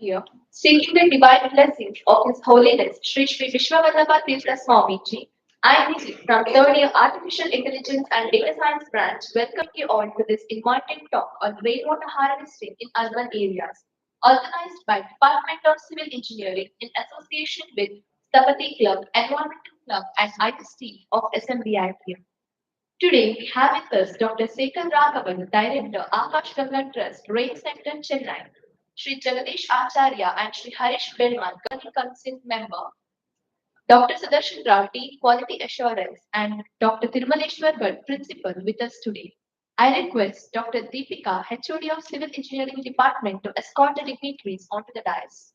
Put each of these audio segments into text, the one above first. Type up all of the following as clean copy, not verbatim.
here, seeking the divine blessings of His Holiness Sri Sri Vishwavallabha Tirtha Swamiji. I, Nidhi, from third year Artificial Intelligence and Data Science branch, welcome you all to this enlightening talk on rainwater harvesting in urban areas, organized by Department of Civil Engineering in association with Sthapathi Club, Environmental Club, and ISTE of SMVITM. Today, we have with us Dr. Shekar Raghavan, Director, Akash Ganga Trust, Rain Center, Chennai, Sri Jagadish Acharya and Sri Harish Belman, Governing Council Member, Dr. Sudarshan Rao, Team Quality Assurance, and Dr. Tirumaleshwar Bhatt, Principal, with us today. I request Dr. Deepika, HOD of Civil Engineering Department, to escort the dignitaries onto the dais.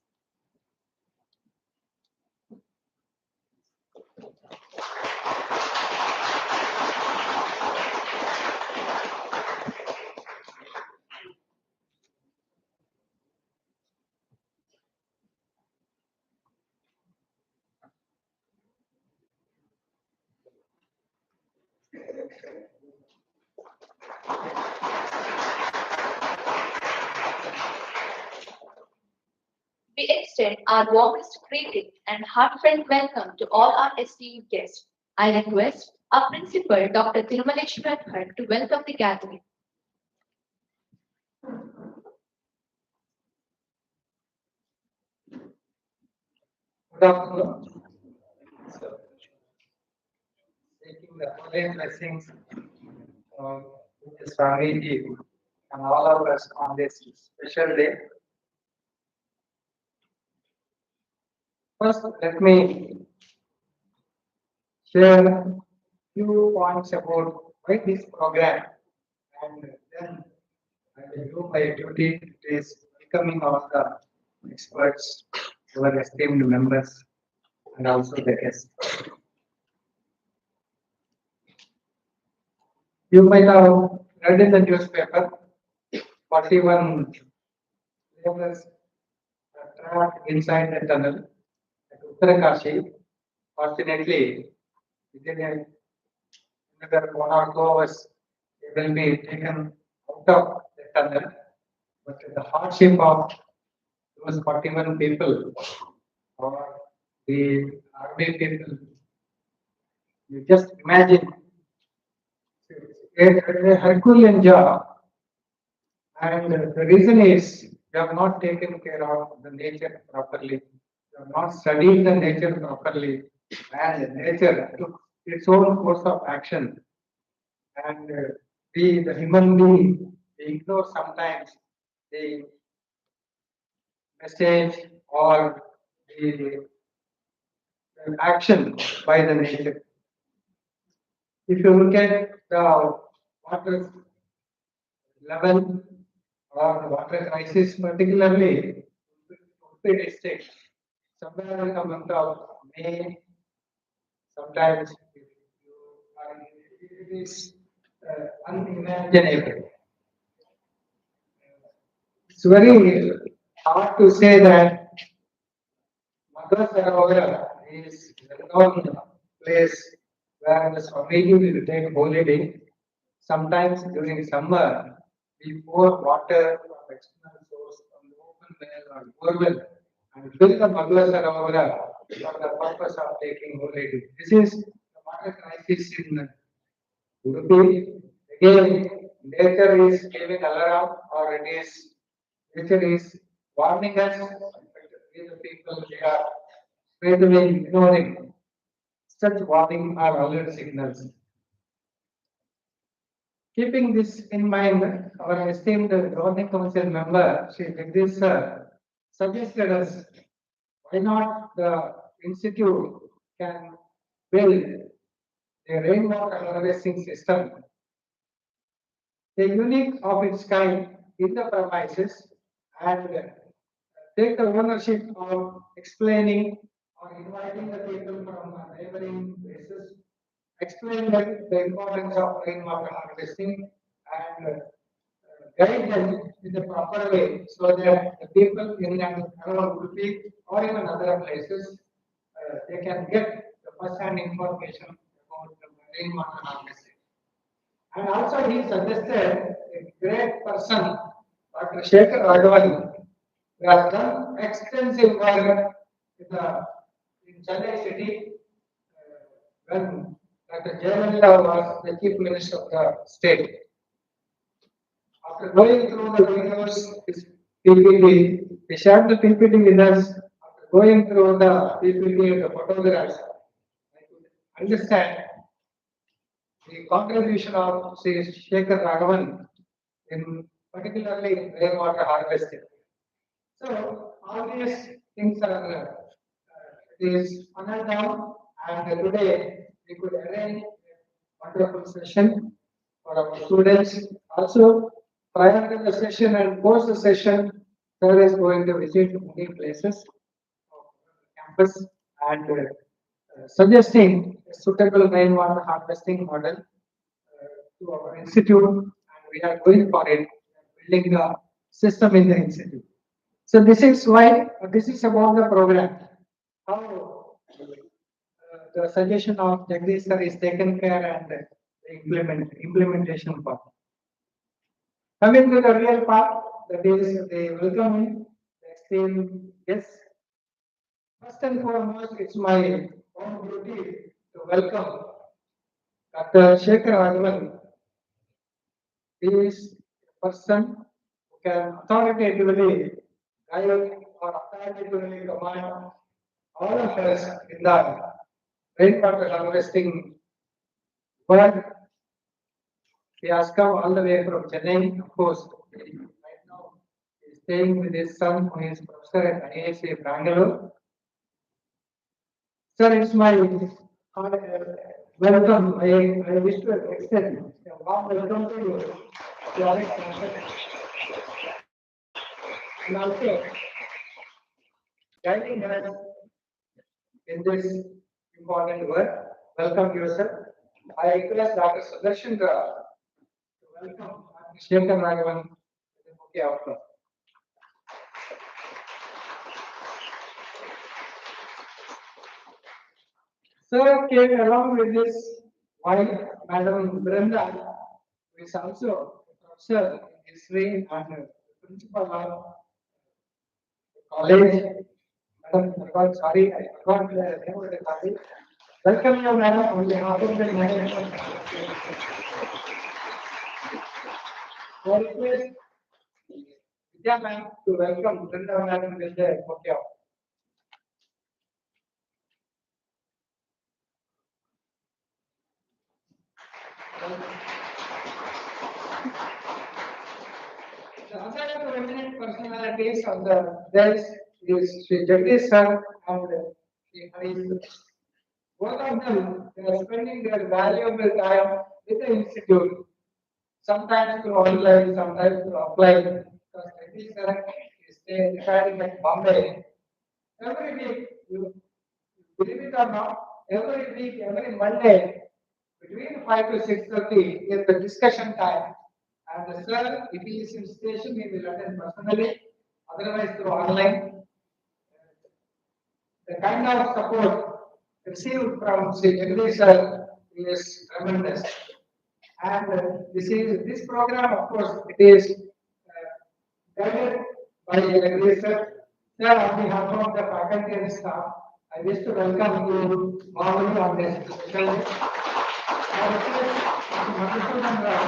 We extend our warmest greeting and heartfelt welcome to all our esteemed guests. I request our principal, Dr. Tirumaleshwar Bhatt, to welcome the gathering. Good afternoon. So, taking the holy blessings of this family and all of us on this special day. First, let me share a few points about why this program, and then I will do my duty. It is welcoming all the experts, our esteemed members, and also the guests. You might have read in the newspaper 41 laborers are trapped inside the tunnel at Uttarakashi. Fortunately, within another 1 or 2 hours, they will be taken out of the tunnel. But the hardship of those 41 people or the army people, you just imagine a Herculean job. And the reason is we have not taken care of the nature properly. We have not studied the nature properly. And nature took its own course of action. And we, the human being, we ignore sometimes the message or the action by the nature. If you look at the water level or the water crisis, particularly Udupi district, somewhere in the month of May, sometimes it is unimaginable. It's very hard to say that Mother Saravara is a known place where the Swamiji will take holiday. Sometimes during summer, we pour water from external source from the open well or borewell and fill the Magla Saravara for the purpose of taking holiday. This is the water crisis in Udupi. Again, nature is giving alarm or it is nature is warning us, but we the people we are straightaway ignoring such warning or alert signals. Keeping this in mind, our esteemed Governing Council member, Sri Jagdish sir, suggested us why not the institute can build a rainwater harvesting system, a unique of its kind in the premises, and take the ownership of explaining or inviting the people from neighboring places, explain them the importance of rainwater harvesting and guide them in the proper way so that the people in and around Udupi or even other places they can get the first-hand information about the rainwater harvesting. And also he suggested a great person, Dr. Shekar Raghavan, We have done extensive work in Chennai city when Dr. Jayalalitha was the chief minister of the state. After going through the videos, his PPT, he shared the PPT with us. After going through the PPT and the photographs, I could understand the contribution of say Shekar Raghavan in particularly in rainwater harvesting. So all these things are it is funneled down, and today we could arrange a wonderful session for our students. Also, prior to the session and post the session, sir is going to visit many places of campus and suggesting a suitable rainwater harvesting model to our institute, and we are going for it, building the system in the institute. So this is why this is about the program. How the suggestion of Jagdish sir is taken care and the implementation part. Coming to the real part, that is the welcoming, the esteemed guests. First and foremost, it's my own duty to welcome Dr. Shekar Raghavan. He is a person who can authoritatively guide or authoritatively command all of us in the rainwater harvesting world. He has come all the way from Chennai, of course. Right now, he is staying with his son, who is professor at ISTE Bangalore. Sir, it's my welcome. I wish to extend a warm welcome to you. And also, guiding us in this important work. Welcome yourself. I request Dr. Sudarshan to welcome Dr. Shekar Raghavan with the bouquet of flowers. Sir came along with this wife, Madam Brenda, who is also a professor in history and principal of the college. Madam, sorry, I forgot the name of the college. Welcome you, madam, on behalf of the management. I request Vidya ma'am to welcome Brenda madam with the bouquet. The other prominent personalities of the days is Sri Jagdish sir and Sri Harish. Both of them they are spending their valuable time with the institute, sometimes through online, sometimes through offline. Because Jagdish sir is residing at Bombay. Every week, you believe it or not, every week, every Monday, between 5 to 6:30 is the discussion time. And the sir, if he is in station, he will attend personally, otherwise through online. The kind of support received from Sri Jagdish sir is tremendous. And this program, of course, it is guided by Jagdish sir. Sir, on behalf of the faculty and staff, I wish to welcome you warmly on this special day. I request Mr. Madhusudan Rao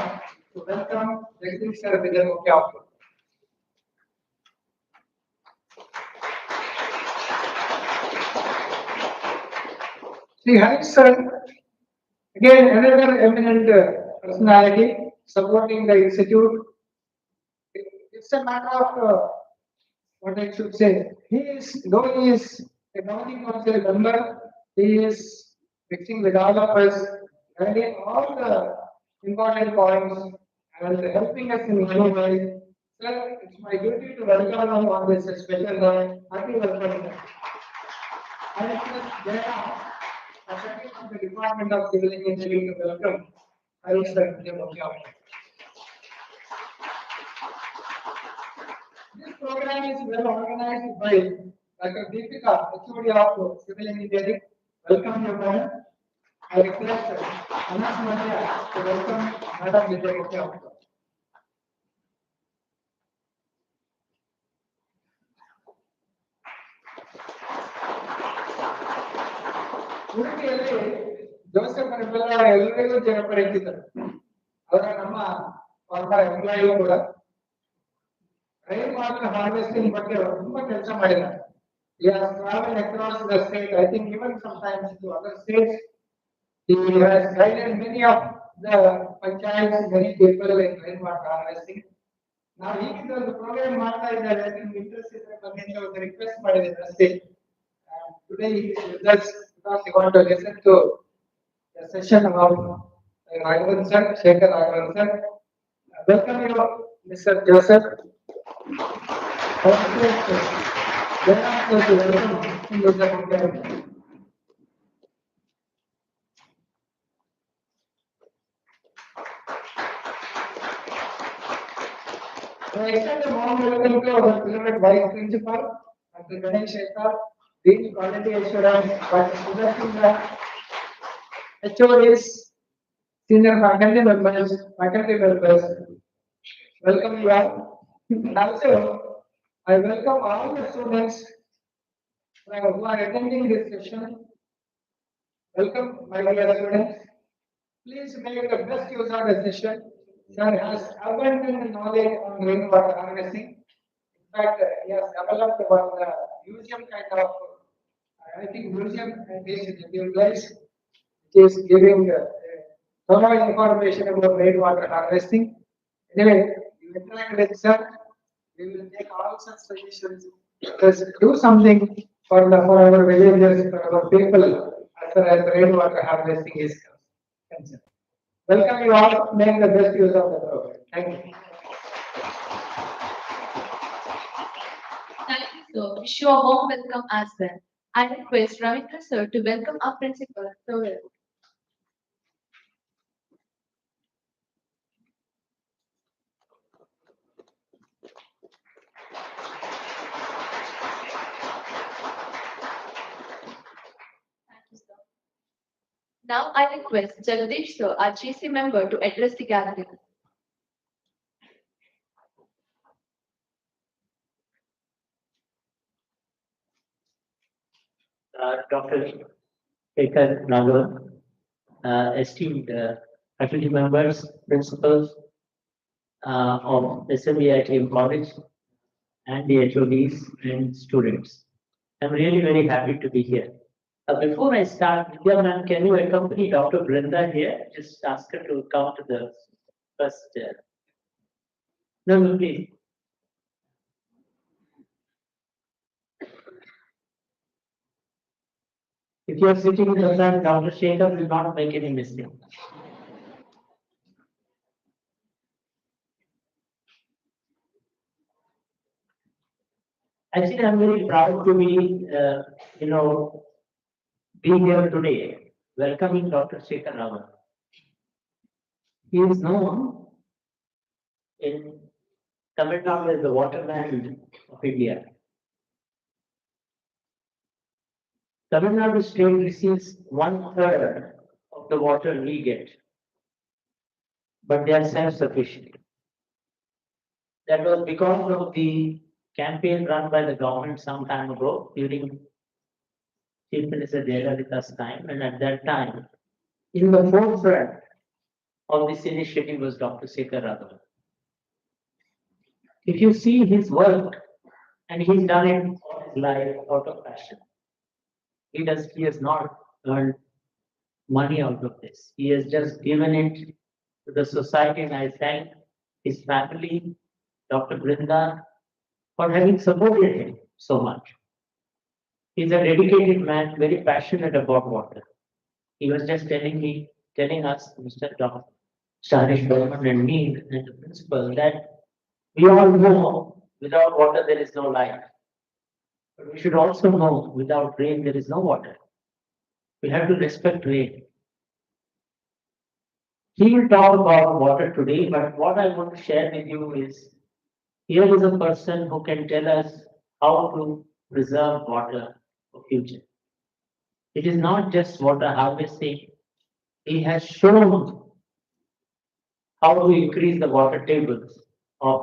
to welcome Jagdish sir with a bouquet of flowers. Sri Harish sir, again another eminent personality supporting the institute. It's a matter of what I should say. Though he is a governing council member, he is mixing with all of us, guiding all the important points and helping us in many ways. Sir, it's my duty to welcome him on this special day. Happy welcome. I request Jaya, Secretary of the Department of Civil Engineering, to welcome. I will start with the welcome. This program is well organized by Dr. Deepika, HOD of Civil Engineering. Welcome you, madam. I request Anas Maria to welcome Madam Vijay. ಉಡುಪಿಯಲ್ಲಿ Joseph ಅನ್ಬಲ್ಲ ಎಲ್ಲರಿಗೂ ಜನಪರಿಚಿತರು. ಅವರ ನಮ್ಮ farmer employee ಕೂಡ rain water harvesting ಬಗ್ಗೆ ತುಂಬಾ ಕೆಲಸ ಮಾಡಿದ್ದಾರೆ. He has traveled across the state, I think even sometimes to other states. He has guided many of the panchayats, many people in rainwater harvesting. Now he is on the program ಮಾಡ್ತಾ ಇದ್ದಾರೆ. I think interest ಇದ್ರೆ ಬನ್ನಿ ಅಂತ ಒಂದು request ಮಾಡಿದ್ದಾರೆ ಅಷ್ಟೇ. And today he is with us because he want to listen to the session about Raghavan sir, Shekar Raghavan sir. Welcome you, Mr. Joseph. I extend a warm welcome to our beloved Vice Principal, Dr. Ganesh Shekar, Dean Quality Assurance, Dr. Sudhakar, HODs, Senior faculty members, welcome you all. And also, I welcome all the students who are attending this session. Welcome, my dear students. Please make the best use of the session. Sir has abundant knowledge on rainwater harvesting. In fact, he has developed one museum kind of, I think museum based in the place, which is giving thorough information about rainwater harvesting. Anyway, you interact with sir, we will take all such suggestions. Just do something for our villagers, for our people, as far as rainwater harvesting is concerned. Welcome you all. Make the best use of the program. Thank you. Thank you, sir. Wish you a warm welcome as well. I request Ravindra sir to welcome our principal, Sir. Thank you, sir. Now I request Jagdish sir, our GC member, to address the gathering. Dr. Shekar Raghavan, esteemed faculty members, principals of SMVITM College, and the HODs and students. I'm really very happy to be here. Before I start, Vidya ma'am, can you accompany Dr. Brinda here? Just ask her to come to the first. No, please. If you are sitting in the front, Dr. Shekhar will not make any mistake. Actually, I'm very proud to be, being here today, welcoming Dr. Shekar Raghavan. He is known in Tamil Nadu as the waterland of India. Tamil Nadu state receives 1/3 of the water we get, but they are self-sufficient. That was because of the campaign run by the government some time ago during Chief Minister Jayalalitha's time, and at that time, in the forefront of this initiative was Dr. Shekar Raghavan. If you see his work, and he's done it all his life out of passion. He has not earned money out of this. He has just given it to the society, and I thank his family, Dr. Brinda, for having supported him so much. He's a dedicated man, very passionate about water. He was just telling us, Mr. Dr. Sharish Berman and me and the principal, that we all know without water there is no life. But we should also know without rain there is no water. We have to respect rain. He will talk about water today, but what I want to share with you is here is a person who can tell us how to preserve water for future. It is not just water harvesting. He has shown how to increase the water tables of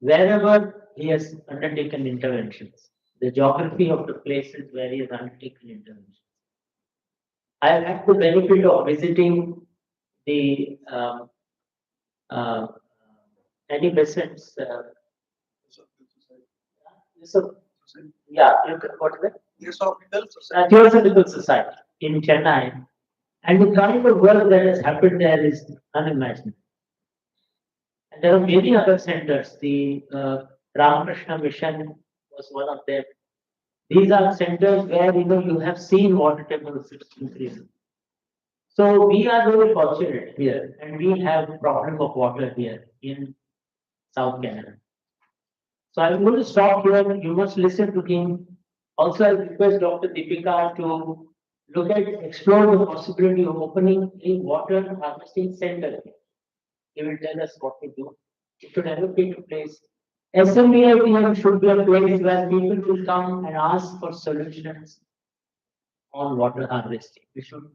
wherever he has undertaken interventions, the geography of the places where he has undertaken interventions. I have had the benefit of visiting the uh, anti-peasants. So, yeah, what is it? Theosophical Society in Chennai. And the kind of work that has happened there is unimaginable. And there are many other centers. The Ramakrishna Mission was one of them. These are centers where you have seen water tables increasing. So we are very fortunate here, and we have problem of water here in South Canada. So I'm going to stop here. You must listen to him. Also, I request Dr. Deepika to look at, explore the possibility of opening a water harvesting center. He will tell us what to do. It should allocate a place. SMVITM should be a place where people will come and ask for solutions on water harvesting. We should,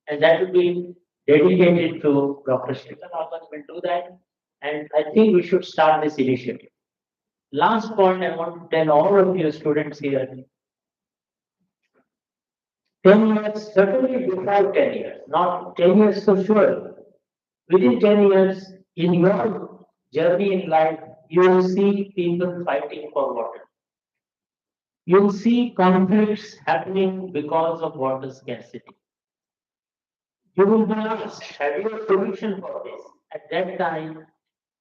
and that will be dedicated to Dr. Shekar Raghavan will do that. And I think we should start this initiative. Last point I want to tell all of you students here. 10 years, certainly before 10 years, not 10 years for sure. Within 10 years, in your journey in life, you will see people fighting for water. You will see conflicts happening because of water scarcity. You will be asked, have you a solution for this? At that time,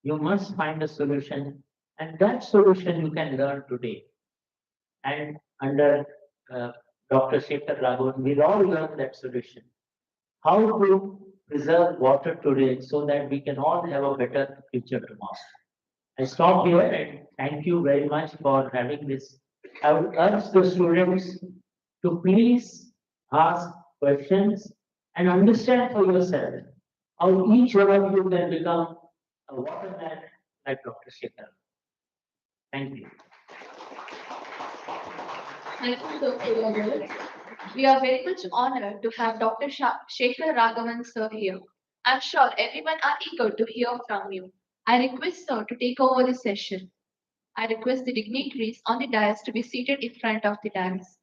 you must find a solution, and that solution you can learn today. And under uh, Dr. Shekar Raghavan, we'll all learn that solution. How to preserve water today so that we can all have a better future tomorrow. I stop here and thank you very much for having this. I would urge the students to please ask questions and understand for yourself how each one of you can become a waterman like Dr. Shekhar. Thank you. Thank you, Dr. Raghavan. We are very much honored to have Dr. Shekar Raghavan sir here. I'm sure everyone are eager to hear from you. I request sir to take over the session. I request the dignitaries on the dais to be seated in front of the dais.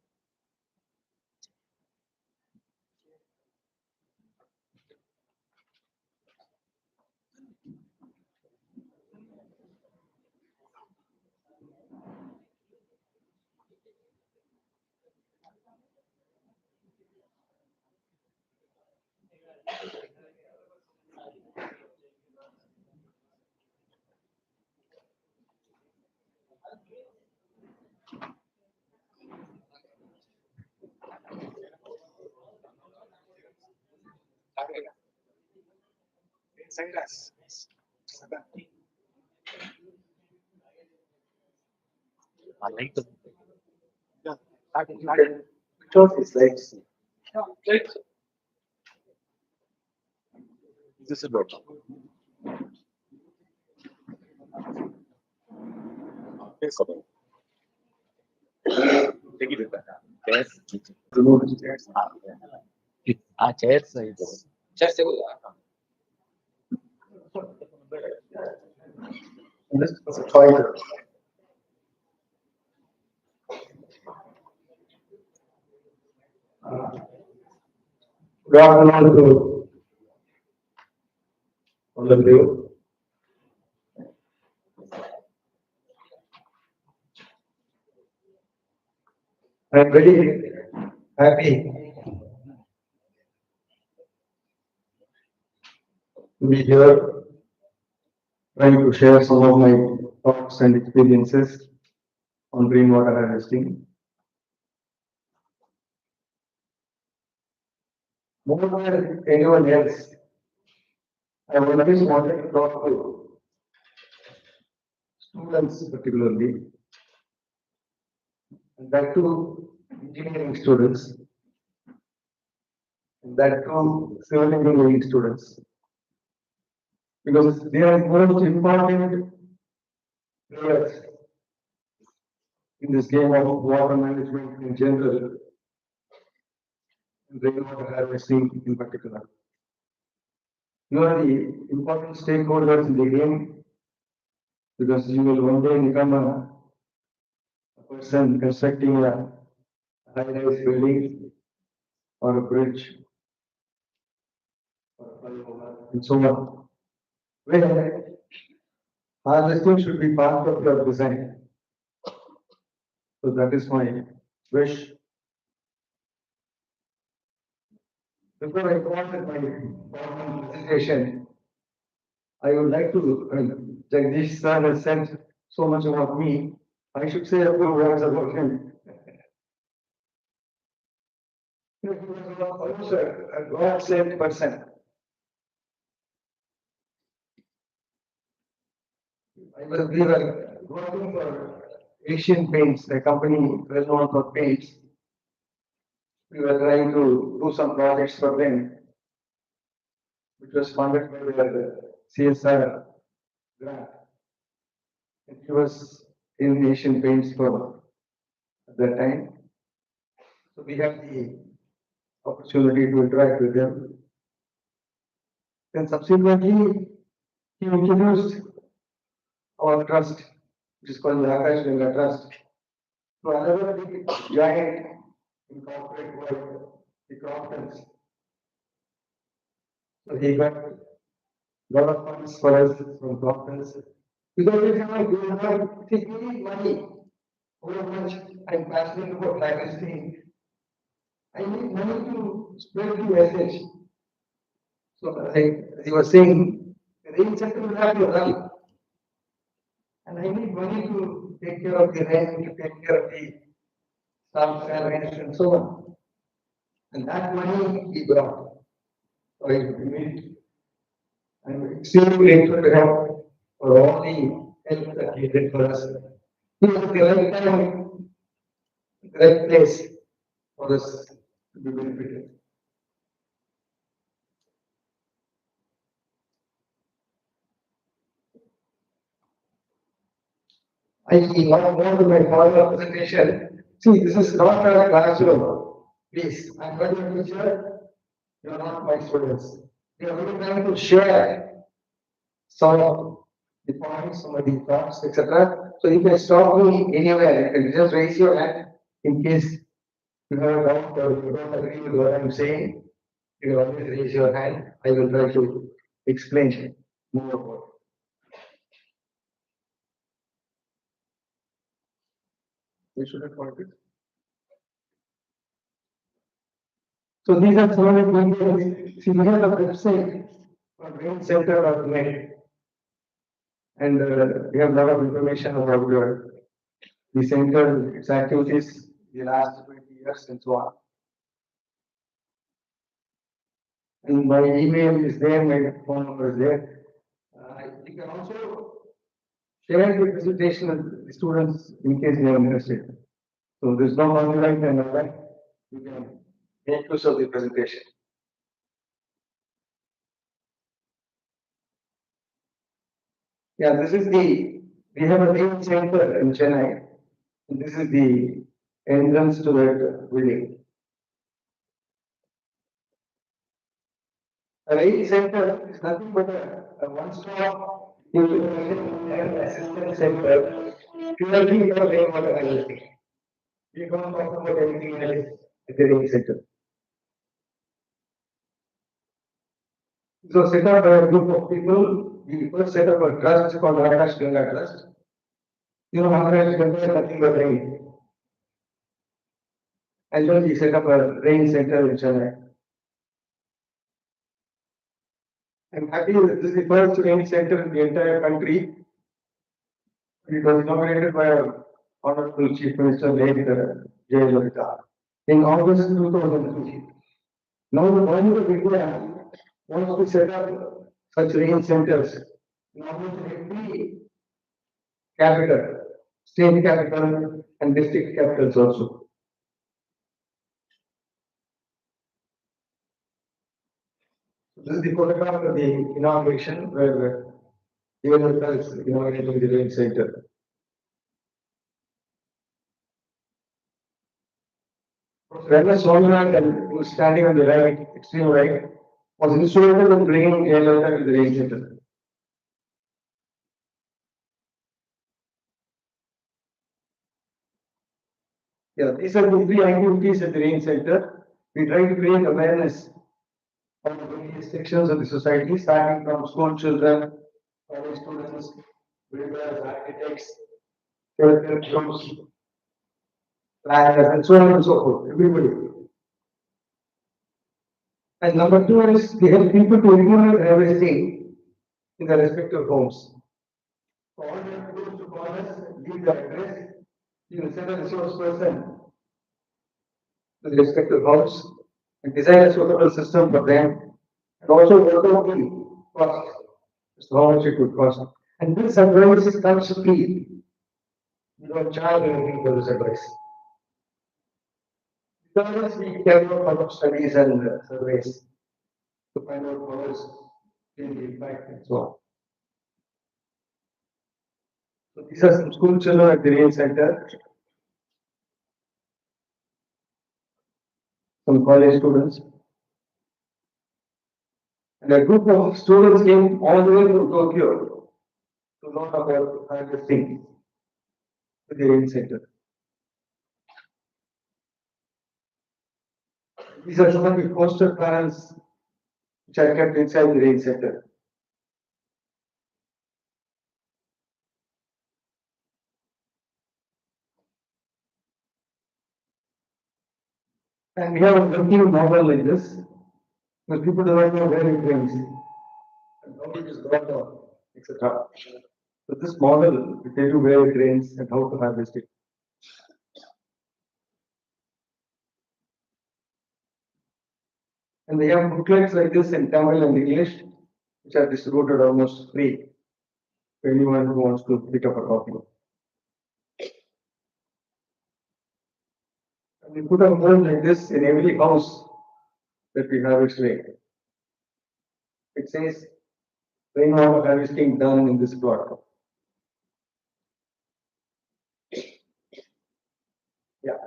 Inside us. I like the. Yeah, I can control his legs. This is good. Yes, take it with that. Yes. Remove the chairs. Chairs. Chairs. This is a toilet. Good afternoon to all of you. I'm very happy to be here, trying to share some of my thoughts and experiences on rainwater harvesting. More than anyone else, I always wanted to talk to students particularly, and that too engineering students, and that too civil engineering students, because they are the most important players in this game of water management in general, and rainwater harvesting in particular. You are the important stakeholders in the game because you will one day become a person constructing a high-rise building or a bridge and so on. Where harvesting should be part of your design. So that is my wish. Before I go on with my formal presentation, I would like to, Jagdish sir has said so much about me. I should say a few words about him. He was almost a God-sent person. We were working for Asian Paints, a company well known for paints. We were trying to do some projects for them, which was funded by the CSR grant. And he was in Asian Paints for at that time. So we had the opportunity to interact with them. Then subsequently, he introduced our trust, which is called the Akash Ganga Trust, to another big giant in corporate world, the Cromptons. So he got a lot of funds for us from Cromptons. Because we need money. How much I'm passionate about diversity. I need money to spread the message. So like he was saying, the rain sector will have to run. And I need money to take care of the rent, to take care of the staff salaries and so on. And that money he brought. So I'm extremely grateful to him for all the help that he did for us. He was at the right time, the right place for us to be benefited. I now go to my formal presentation. See, this is not a classroom. Please, I'm not your teacher. You're not my students. We are really trying to share some of the points, some of the thoughts, etc. So you can stop me anywhere. You can just raise your hand in case you have a doubt or you don't agree with what I'm saying. You can always raise your hand. I will try to explain more about it. We should have got it. So these are some of the things. See, we have a website for Brain Center of Net, and we have a lot of information about the center, its activities, the last 20 years, and so on. And my email is there, my phone number is there. You can also share the presentation with the students in case they are interested. So there's no online and all that. You can make use of the presentation. Yeah, this is we have a main center in Chennai. And this is the entrance to that building. A rail center is nothing but a one-stop assistance center purely for rainwater harvesting. We don't talk about anything else at the rail center. So set up a group of people. We first set up a trust called Akash Ganga Trust. You know, Akash Ganga is nothing but rain. And then we set up a rain center in Chennai. I'm happy that this is the first rain center in the entire country. It was inaugurated by our Honorable Chief Minister Jayalalitha in August 2003. Now the government of India wants to set up such rain centers in almost every capital, state capital and district capitals also. This is the photograph of the inauguration where Jayalalitha is inaugurating the rain center. Whereas Swaminathan, and who is standing on the right, extreme right, was instrumental in bringing Jayalalitha to the rain center. Yeah, these are the three activities at the rain center. We try to create awareness on the various sections of the society, starting from school children, college students, builders, architects, groups, planners, and so on and so forth, everybody. And number two is we help people to implement everything in their respective homes. So all they have to do is to call us, give their address, you will send a resource person to the respective house and design a suitable system for them and also work out the cost, as to how much it would cost. And this advice comes free. You don't charge anything for this advice. Because we carry out a lot of studies and surveys to find out how is the impact and so on. So these are some school children at the Rain Center, some college students. And a group of students came all the way from Tokyo to learn about harvesting at the Rain Center. These are some of the poster panels which are kept inside the Rain Center. And we have a working model like this, but people do not know where it rains and how it is brought down, etc. So this model will tell you where it rains and how to harvest it. And we have booklets like this in Tamil and English, which are distributed almost free to anyone who wants to pick up a copy. And we put a board like this in every house that we harvest rain. It says rainwater harvesting done in this plot. Yeah.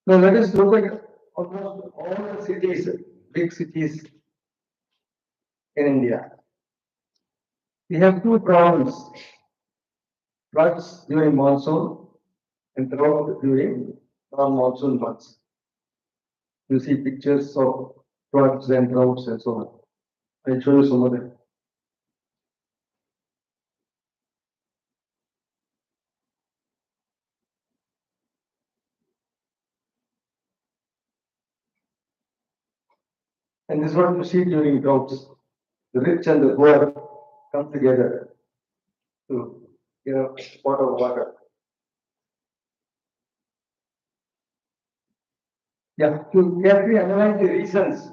Now let us look at almost all the cities, big cities in India. We have two problems: floods during monsoon and drought during non-monsoon months. You see pictures of floods and droughts and so on. I'll show you some of them. And this is what you see during droughts. The rich and the poor come together to get a pot of water. Yeah, to carefully analyze the reasons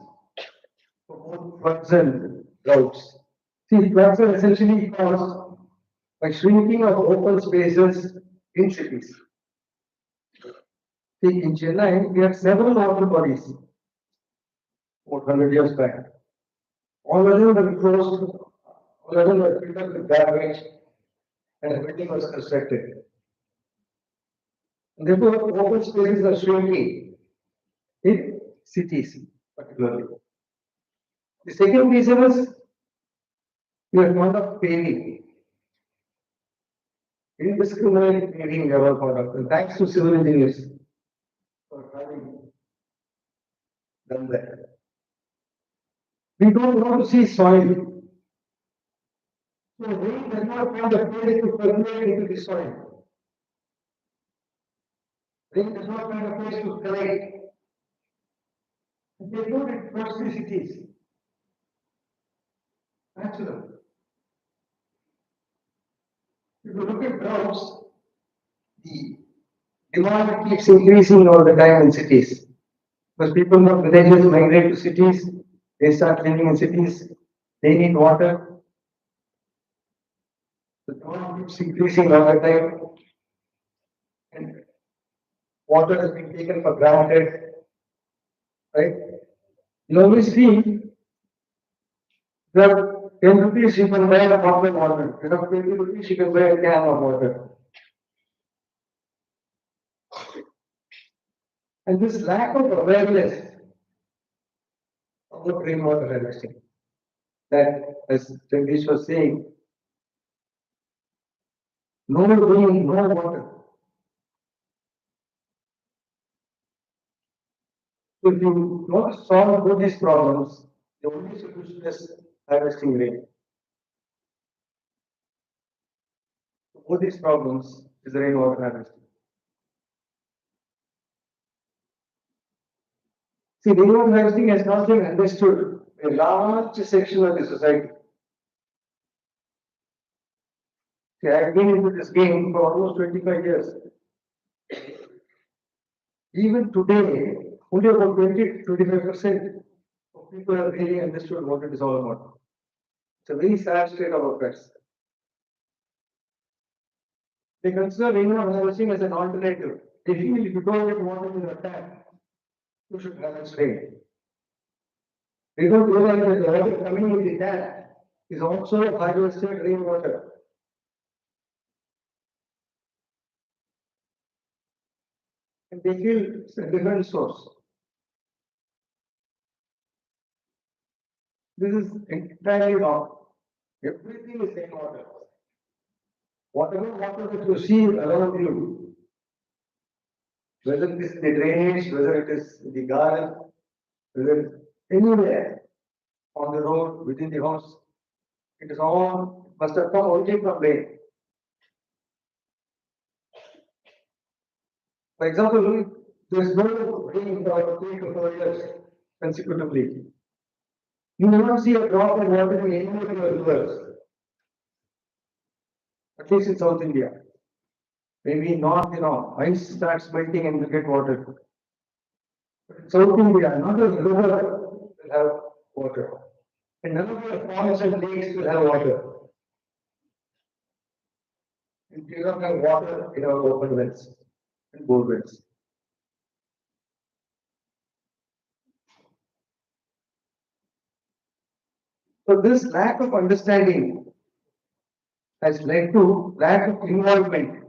for both floods and droughts. See, floods are essentially caused by shrinking of open spaces in cities. See, in Chennai, we have several water bodies about 100 years back. All of them were closed, all of them were filled up with garbage, and a building was constructed. And therefore, open spaces are shrinking in cities, particularly. The second reason is we are fond of paving. Indiscriminate paving we are all fond of. And thanks to civil engineers for having done that. We don't want to see soil. So rain does not find a place to permeate into the soil. Rain does not find a place to collect. And therefore it floods the cities. Natural. If you look at droughts, the demand keeps increasing all the time in cities. Because people from villages migrate to cities, they start living in cities, they need water. The demand keeps increasing all the time. And water has been taken for granted. Right? You always see that 10 rupees you can buy a bottle of water. You have 20 rupees you can buy a can of water. And this lack of awareness about rainwater harvesting, that as Jagdish was saying, no rain, no water. So if you want to solve both these problems, the only solution is harvesting rain. So both these problems is rainwater harvesting. See, rainwater harvesting has not been understood by a large section of the society. See, I've been into this game for almost 25 years. Even today, only about 20-25% of people have really understood what it is all about. It's a very sad state of affairs. They consider rainwater harvesting as an alternative. They feel if you don't get water in your tank, you should harvest rain. They don't realize that the water coming in the tank is also harvested rainwater. And they feel it's a different source. This is entirely wrong. Everything is rainwater. Whatever water that you see around you, whether it is the drainage, whether it is the garden, whether it's anywhere on the road, within the house, it is all must have come only from rain. For example, there is no rain for 3 to 4 years consecutively. You will not see a drop of water in any of your rivers, at least in South India. Maybe north, ice starts melting and you get water. But in South India, not a river will have water. And none of the ponds and lakes will have water. And we don't have water in our open wells and bore wells. So this lack of understanding has led to lack of involvement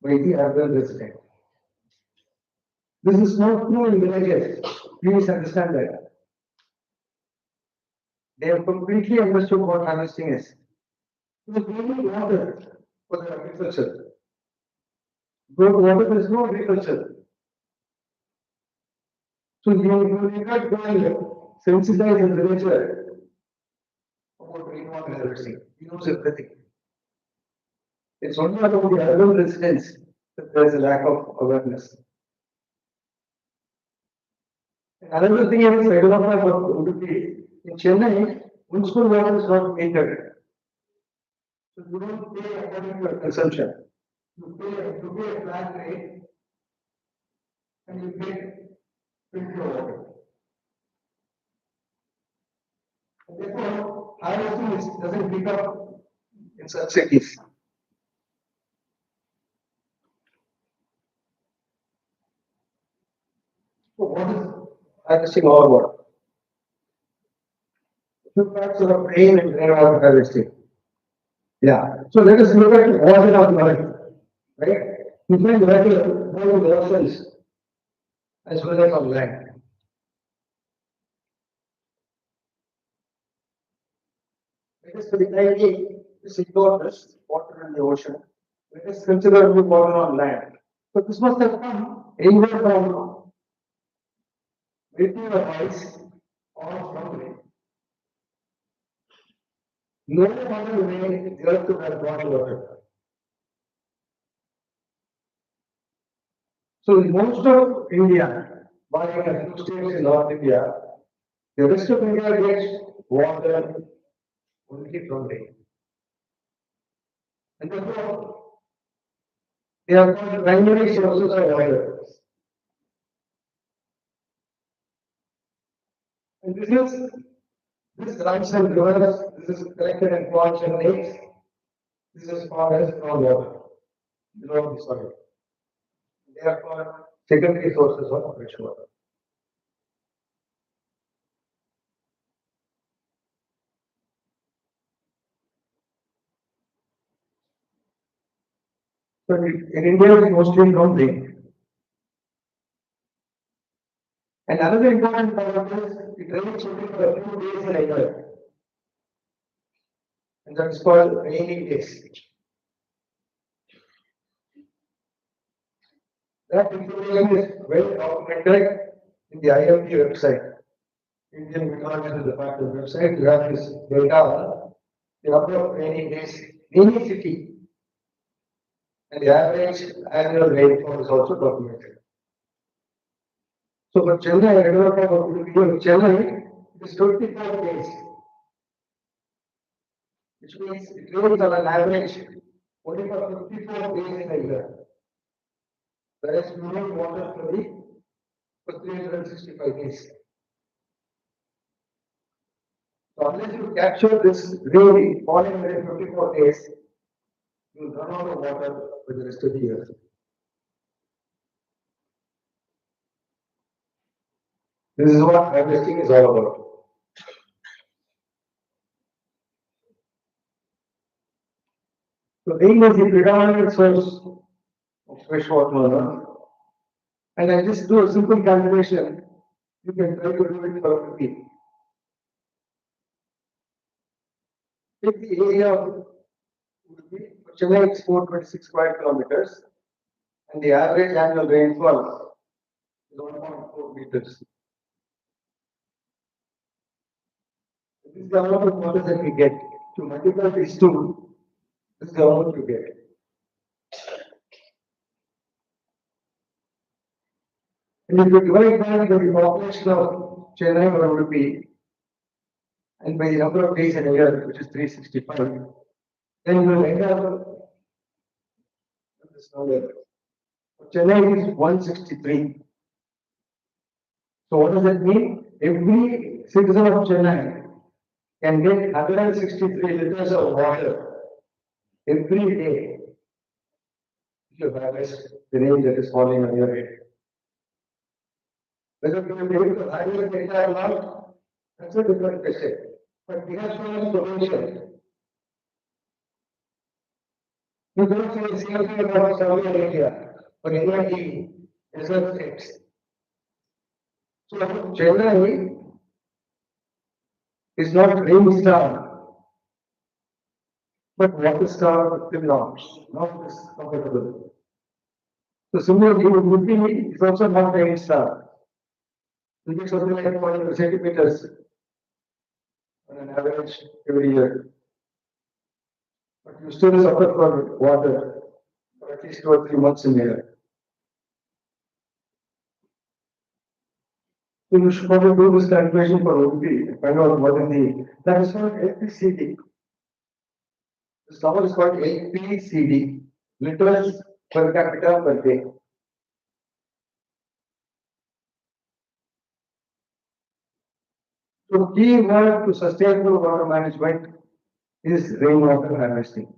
by the urban resident. This is not true in villages. Please understand that. They have completely understood what harvesting is. Because we need water for the agriculture. Without water, there is no agriculture. So you need not go and sensitize the villager about rainwater harvesting. He knows everything. It's only about the urban residents that there is a lack of awareness. Another thing is, I don't know about Udupi. In Chennai, municipal water is not metered. So you don't pay according to your consumption. You pay a flat rate and you get filter water. And therefore, harvesting doesn't pick up in such cities. So what is harvesting all about? Two parts of rain and rainwater harvesting. Yeah. So let us look at water of life, right? We find water both in the oceans as well as on land. Let us for the time being ignore this water in the ocean. Let us consider the water on land. So this must have come either from melting of ice or from rain. No other way the earth could have got water. So in most of India, barring a few states in North India, the rest of India gets water only from rain. And therefore, they are called primary sources of water. And this runs and rivers, this is collected in ponds and lakes. This is called as groundwater below the soil. They are called secondary sources of fresh water. So in India, we mostly don't drink. And another important part is it rains only for a few days in a year. And that is called rainy days. That information is well documented in the IMD website, Indian Meteorological Department website, you have this data, the number of rainy days in any city, and the average annual rainfall is also documented. So for Chennai, I don't know about Chennai, it is 24 days, which means it rains on an average only for 54 days in a year. Whereas we need water for 365 days. So unless you capture this rain falling within 54 days, you will run out of water for the rest of the year. This is what harvesting is all about. So rain is the predominant source of fresh water. And I just do a simple calculation. You can try to do it for a week. If the area would be Chennai is 426 square kilometers, and the average annual rainfall is 1.4 meters. This is the amount of water that we get. To multiply these two, this is the amount you get. And if you divide by the population of Chennai or Udupi, and by the number of days in a year, which is 365, then you will end up with this number. Chennai is 163. So what does that mean? Every citizen of Chennai can get 163 liters of water every day if you harvest the rain that is falling on your head. Whether you will be able to harvest the entire lot, that's a different question. But we have so much potential. You don't say the same thing about Saudi Arabia or any of the desert states. So Chennai is not rain star, but water star till now. Now it is comfortable. So similarly, Udupi is also not rain star. We get something like 400 centimeters on an average every year. But you still suffer for water for at least 2 or 3 months in a year. So you should probably do this calculation for Udupi and find out what is that is called LPCD. This number is called LPCD, liters per capita per day. So key word to sustainable water management is rainwater harvesting.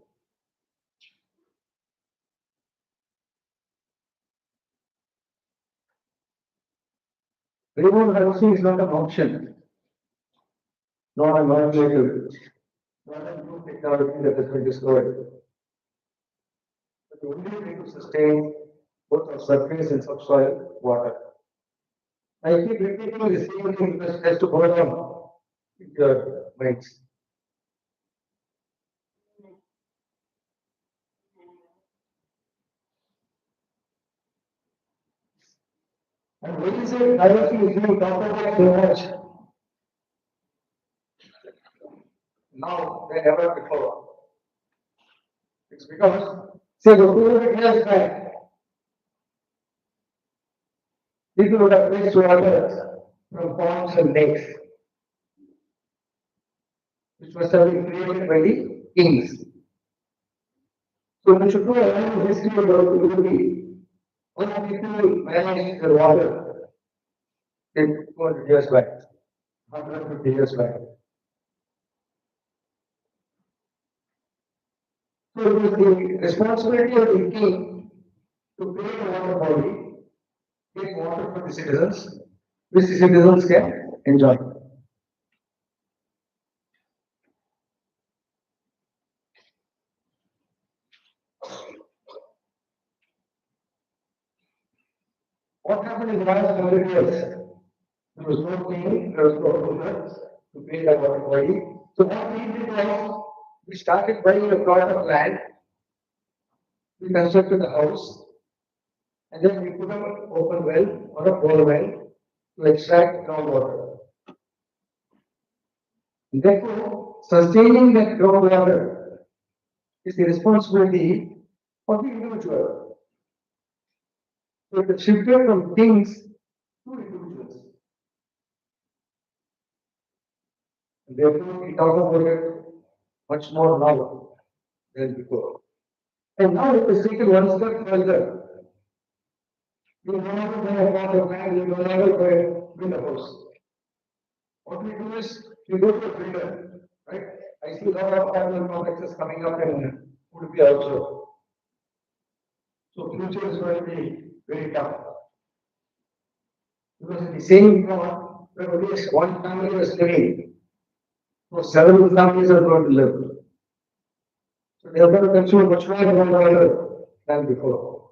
Rainwater harvesting is not an option, not a non-native, not a new technology that has been discovered. But the only way to sustain both our surface and subsoil water. I keep repeating the same thing because it has to go down in your minds. And when you say harvesting is being talked about so much, now than ever before. It's because, say, the 200 years back, people would have fetched water from ponds and lakes, which must have been created by the kings. So we should know a history about Udupi. How people managed their water 200 years back, 150 years back. So it was the responsibility of the king to create a water body, get water for the citizens, which the citizens can enjoy. What happened in the last 100 years? There was no king, there was no ruler to create a water body. So what we did was, we started buying a plot of land, we constructed a house, and then we put up an open well or a bore well, to extract groundwater. Therefore, sustaining that groundwater is the responsibility of the individual. So it is shifted from things to individuals. Therefore, we talk about it much more now than before. And now it is taken one step further. You no longer buy a plot of land, you no longer build a house. What we do is we go to a builder, right? I see a lot of apartment complexes coming up in Udupi also. So future is going to be very tough. Because in the same plot, where only one family was living, so several families are going to live. So they are going to consume much more groundwater than before.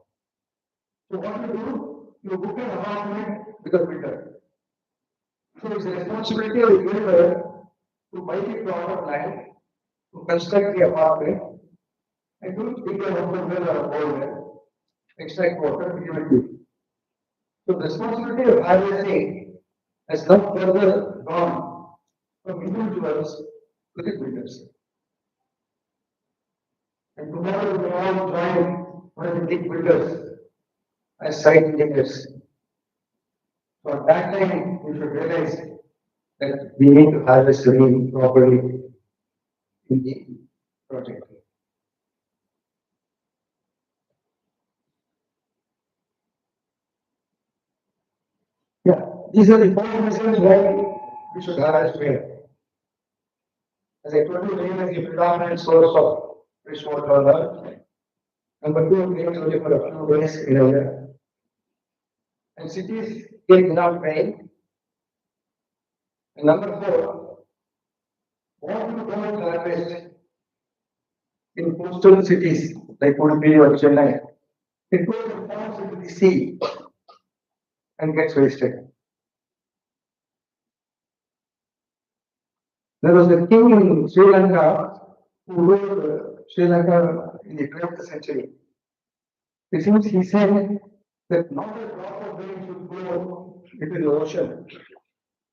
So what you do, you book an apartment with a builder. So it's the responsibility of the builder to buy the plot of land, to construct the apartment, and to dig a open well or a bore well, extract water to give it to you. So the responsibility of harvesting has not further gone from individuals to the builders. And tomorrow we all join one of the big builders as site engineers. So at that time, we should realize that we need to harvest the rain properly in the project. Yeah, these are the four reasons why we should harvest rain. As I told you, rain is the predominant source of freshwater on earth. Number two, rain is only for a few days in a year. And cities get enough rain. And number four, what you don't harvest in coastal cities like Udupi or Chennai, it goes and falls into the sea and gets wasted. There was a king in Sri Lanka who ruled Sri Lanka in the 12th century. It seems he said that not a drop of rain should go into the ocean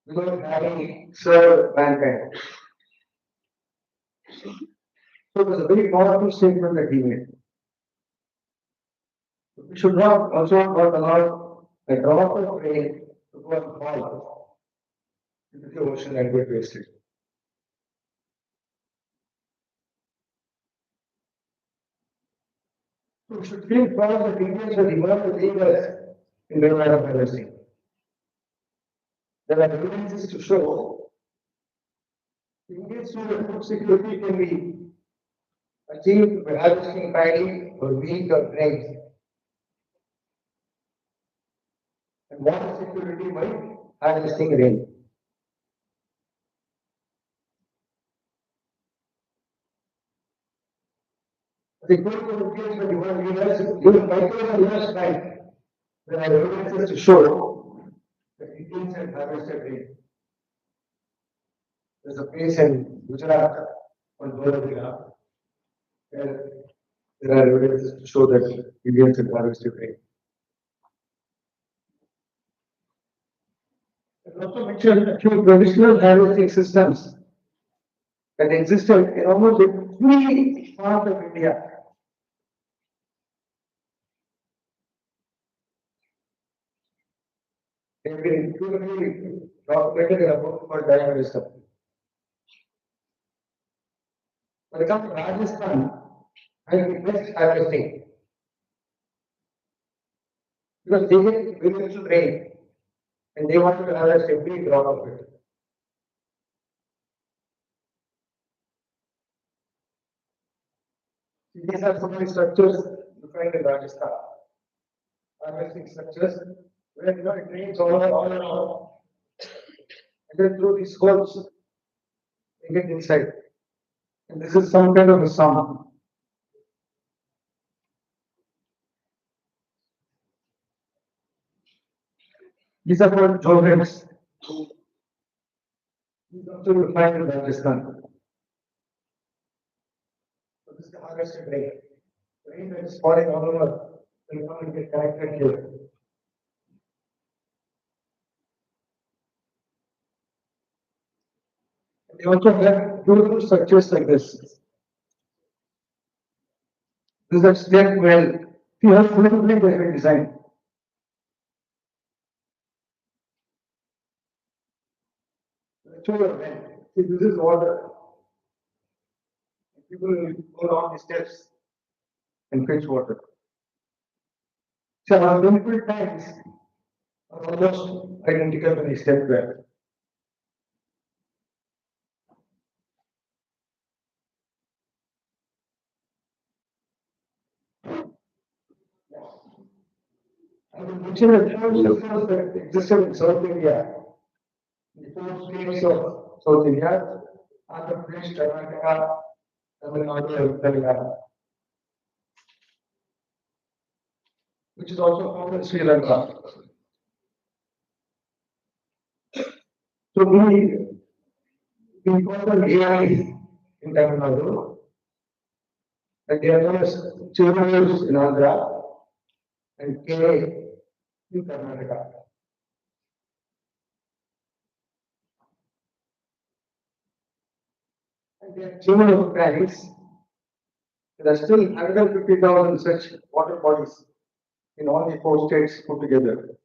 without having served mankind. So it was a very powerful statement that he made. We should not allow a drop of rain to go and fall into the ocean and get wasted. So we should feel proud that Indians are the world leaders in rainwater harvesting. There are evidences to show Indians know that food security can be achieved by harvesting paddy or wheat or grains, and water security by harvesting rain. The goal of Indians are the world leaders, even by the years time, there are evidences to show that Indians have harvested rain. There's a place in Gujarat on Ganga where there are evidences to show that Indians have harvested rain. I also mentioned a few traditional harvesting systems that existed in almost every part of India. They've been incredibly documented in a book called Diamond Wisdom. When it comes to Rajasthan, I the best harvesting because they get very little rain and they want to harvest every drop of it. These are some of the structures you find in Rajasthan. Harvesting structures where it rains all and all. And then through these holes, they get inside. And this is some kind of a sum. These are called joghens. These also you find in Rajasthan. So this is the harvested rain. Rain that is falling all over will come and get collected here. They also have beautiful structures like this. This is step well. You have beautifully different design. Show your hand. See, this is water. People will go down the steps and fetch water. So our temple tanks are almost identical to the step well. I will mention a few systems that existed in South India. The four states of South India, Andhra Pradesh, Karnataka, Tamil Nadu, and Telangana, which is also found in Sri Lanka. So we call them AI in Tamil Nadu, and they are known as Chirus in Andhra and K in Karnataka. And they are chain of tanks. There are still 150,000 such water bodies in all the four states put together.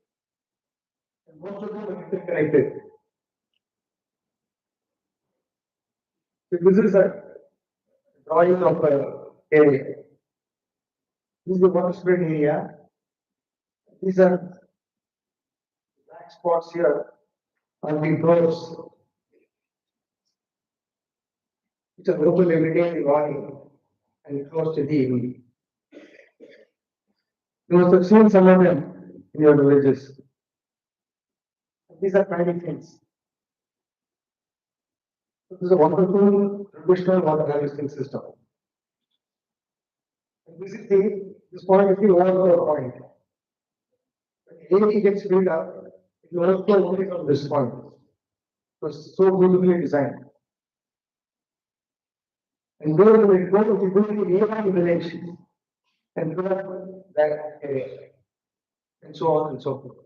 And most of them are interconnected. So this is a drawing of a area. This is the water spread area. These are black spots here on the doors, which are open every day in the morning and closed in the evening. You must have seen some of them in your villages. These are tiny things. This is a wonderful traditional water harvesting system. And this point is the overflow point. When the area gets filled up, it will overflow only from this point. So it's so beautifully designed. And where will it go? It will go to the nearby village and fill up that area. And so on and so forth.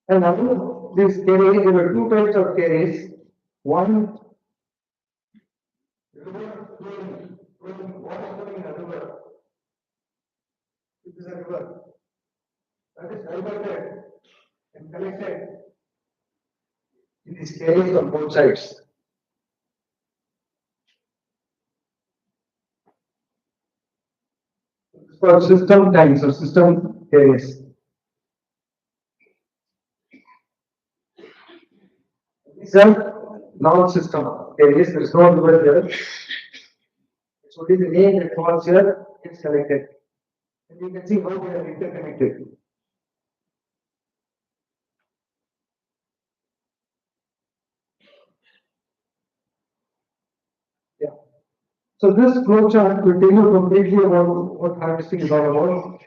And among these carriers, there were two types of carriers. One, river flowing, water flowing in a river. It is a river that is diverted and collected in these carriers on both sides. It's called system tanks or system carriers. These are non-system carriers. There is no river there. It's only the rain that falls here gets collected. And you can see how they are interconnected. Yeah. So this flow chart will tell you completely about what harvesting is all about.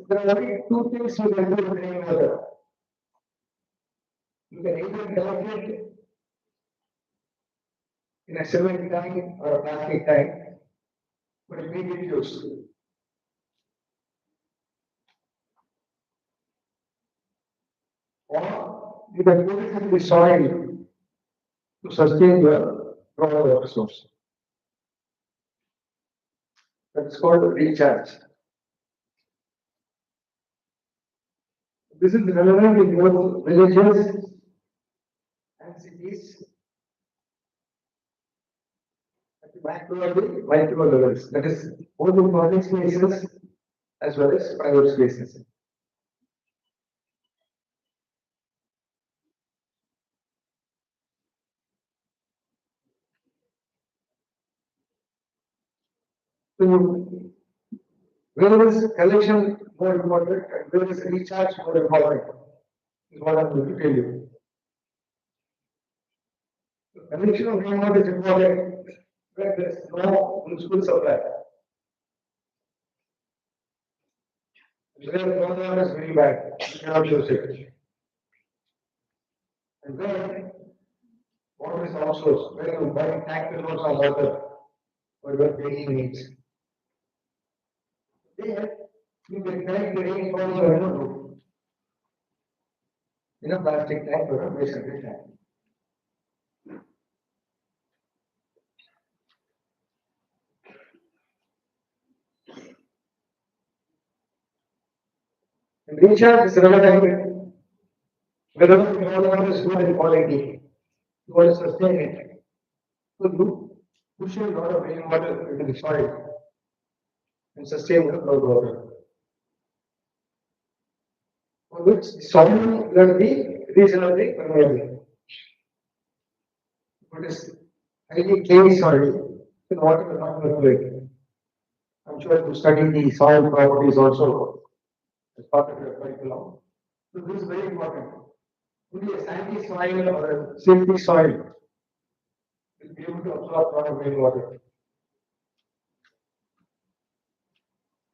There are only two things you can do with rainwater. You can either collect it in a cement tank or a plastic tank, but it may get used. Or you can put it in the soil to sustain your groundwater source. That's called recharge. This is relevant in both villages and cities at the micro levels. That is both in public spaces as well as private spaces. So where is collection more important and where is recharge more important is what I'm going to tell you. The collection of rainwater is important where there is no municipal supply. Where groundwater is very bad, you cannot use it. And where water is outsourced, where you buy tank loads of water for your daily needs. There, you can collect the rainfall on your own roof. in a plastic tank or a masonry tank. And recharge is relative. Wherever the groundwater is good in quality, you want to sustain it. So you push a lot of rainwater into the soil and sustain the groundwater. For which the soil will be reasonably permeable. What is highly clay soil, the water will not percolate. I'm sure you study the soil properties also as part of your curriculum. So this is very important. Only a sandy soil or a silty soil will be able to absorb a lot of rainwater.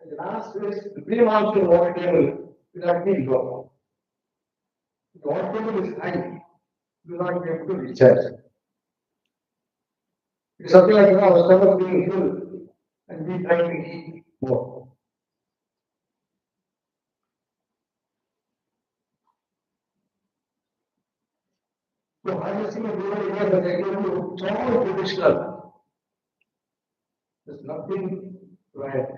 And the last is the pre-monsoon water table will not be low. If the water table is high, you will not be able to recharge. It's something like our stomach being full and we trying to eat more. So harvesting of rural areas has again to strong traditional. There's nothing to add.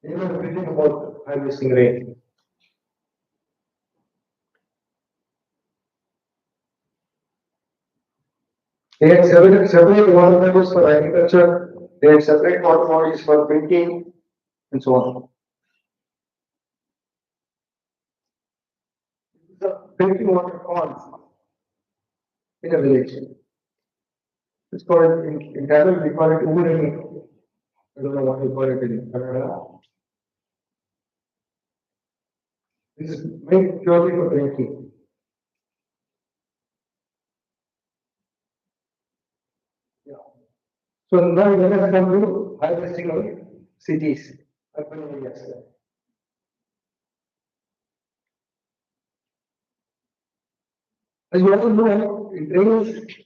They know everything about harvesting rain. They had separate water bodies for agriculture, they had separate water bodies for drinking, and so on. The drinking water ponds in a village. It's called in Tamil, we call it Urani. I don't know what we call it in Kannada. This is made purely for drinking. Yeah. So now let us come to harvesting of cities, urban areas. As you all know, in drainage,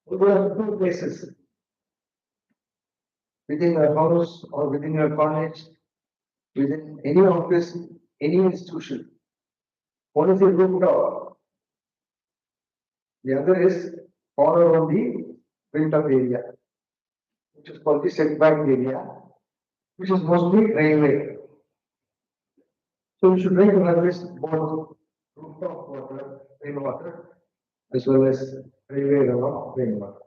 we have two places. Within your house or within your college, within any office, any institution. One is the rooftop. The other is corner on the built-up area, which is called the setback area, which is mostly railway. So you should try to harvest both rooftop water, rainwater, as well as railway rainwater.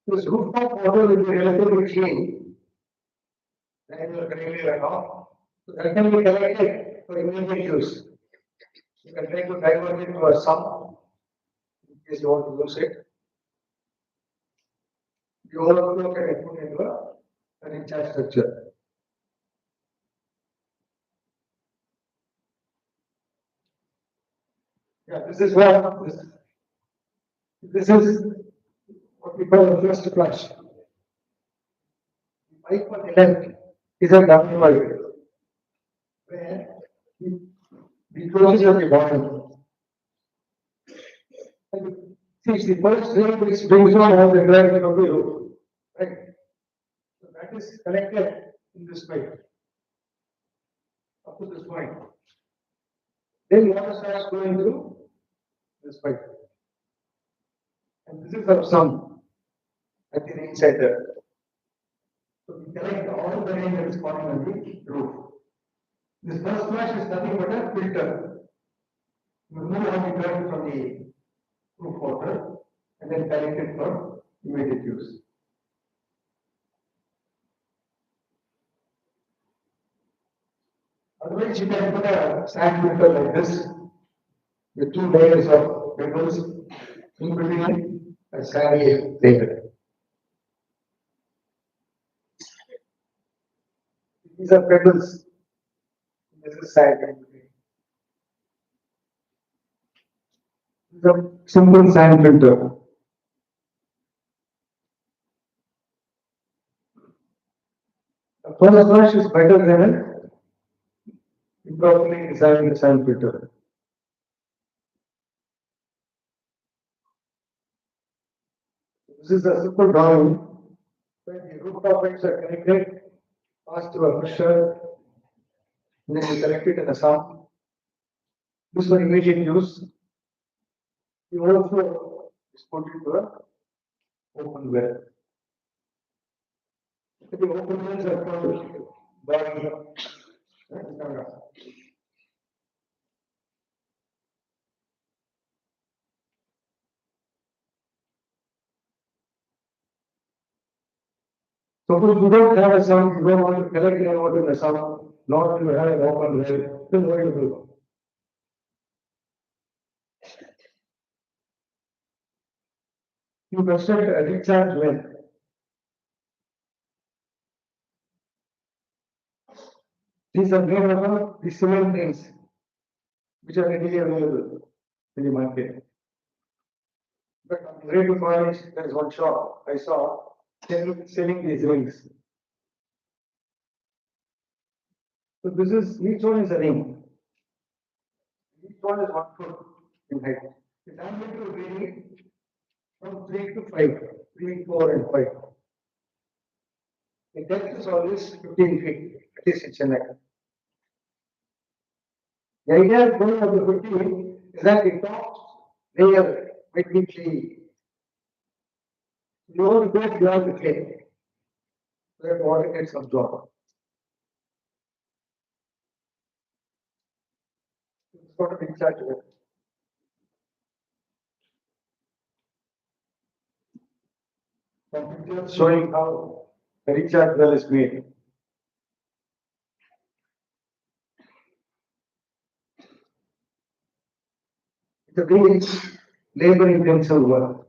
This rooftop water will be relatively clean than your railway runoff. So that can be collected for immediate use. You can try to divert it to a sump in case you want to use it. The overflow can be put into a recharge structure. Yeah, this is where this is what we call the first flush. The pipe on the left is a downward where the closes of the bottom. See, the first thing which brings on all the gravity of the roof, right? So that is connected in this pipe up to this point. Then water starts going through this pipe. And this is our sump at the rain center. So we collect all the rain that is falling on the roof. This first flush is nothing but a filter. You remove all the dirt from the roof water and then collect it for immediate use. Otherwise, you can put a sand filter like this with two layers of pebbles in between a sandy layer. These are pebbles. This is sand in between. This is a simple sand filter. The first flush is better than an improperly designed sand filter. This is a simple drawing When the rooftop pipes are connected, pass through a pressure, and then you collect it in a sump. This for immediate use. The overflow is put into a open well. The open wells are called by Ganga. Suppose you don't have a sump, you don't want to collect rainwater in a sump, nor do you have an open well, then what do you do? You construct a recharge well. These are made out of the cement things which are readily available in the market. But on the way to college, there is one shop I saw selling these rings. So this is, each one is a ring. Each one is 1 foot in height. The diameter will vary from 3 to 5, 3, 4, and 5. The depth is always 15 feet, at least in Chennai. The idea of going up to 15 is that the top layer might be clay. You want to go beyond the clay, so that water gets absorbed. It's got a big charge. Some pictures showing how the recharge well is made. It's a very labor intensive work.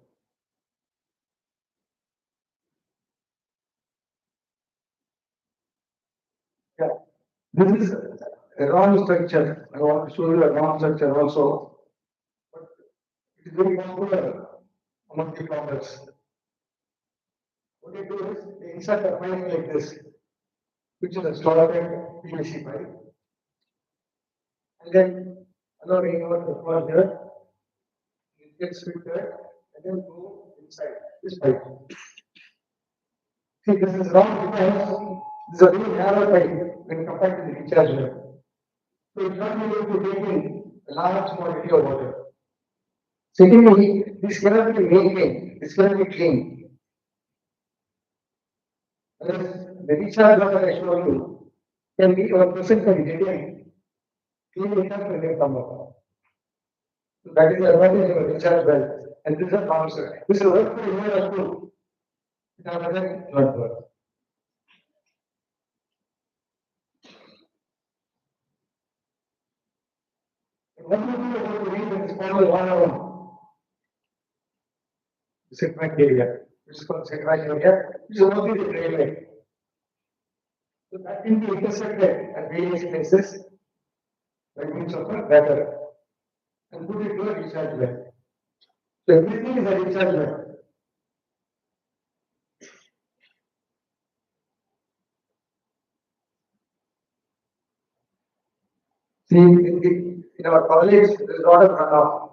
Yeah. This is a round structure. I want to show you a round structure also. But it is very popular among the farmers. What they do is they insert a pipe like this, which is a slotted PVC pipe. And then allow rainwater to fall here. It gets filtered and then go inside this pipe. See, this is round because this is a very narrow pipe when compared to the recharge well. So it's not able to take in a large quantity of water. Secondly, this cannot be maintained, this cannot be cleaned. Unless the recharge well that I showed you can be 1% can get in, clean it up and then come out. So that is the advantage of a recharge well. And this is a bouncer. This is work for a year or two. After that, it will not work. What do you do about the reason is called 101? The segment area, which is called segment area, which is only the railway. So that can be intersected at various places by means of a ladder and put it to a recharge well. So everything is a recharge well. See, in our college, there is a lot of runoff.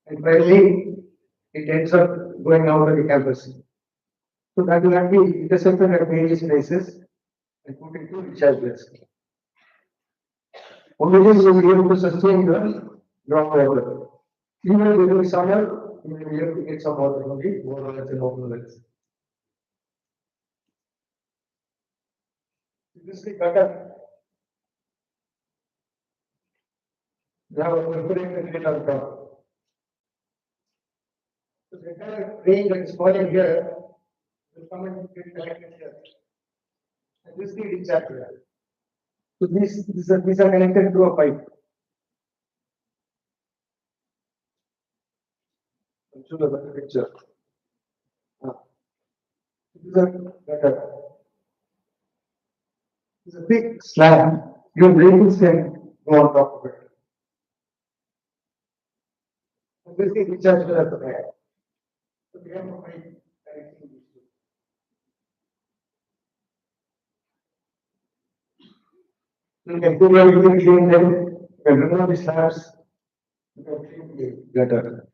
And finally, it ends up going out of the campus. So that will have to be intersected at various places and put into recharge wells. Only this will be able to sustain the groundwater. Even during summer, you will be able to get some water from the borewells and open wells. This is the gutter. Now we're putting the drain on top. So the entire rain that is falling here will come and get collected here. And this is the recharge well. So these are connected to a pipe. I'll show you the picture. This is a gutter. It's a big slab. Your vehicles can go on top of it. And this is recharge well at the back. So we have a pipe connecting these two. You can put your unit clean them, you can remove the slabs, you can clean the gutter.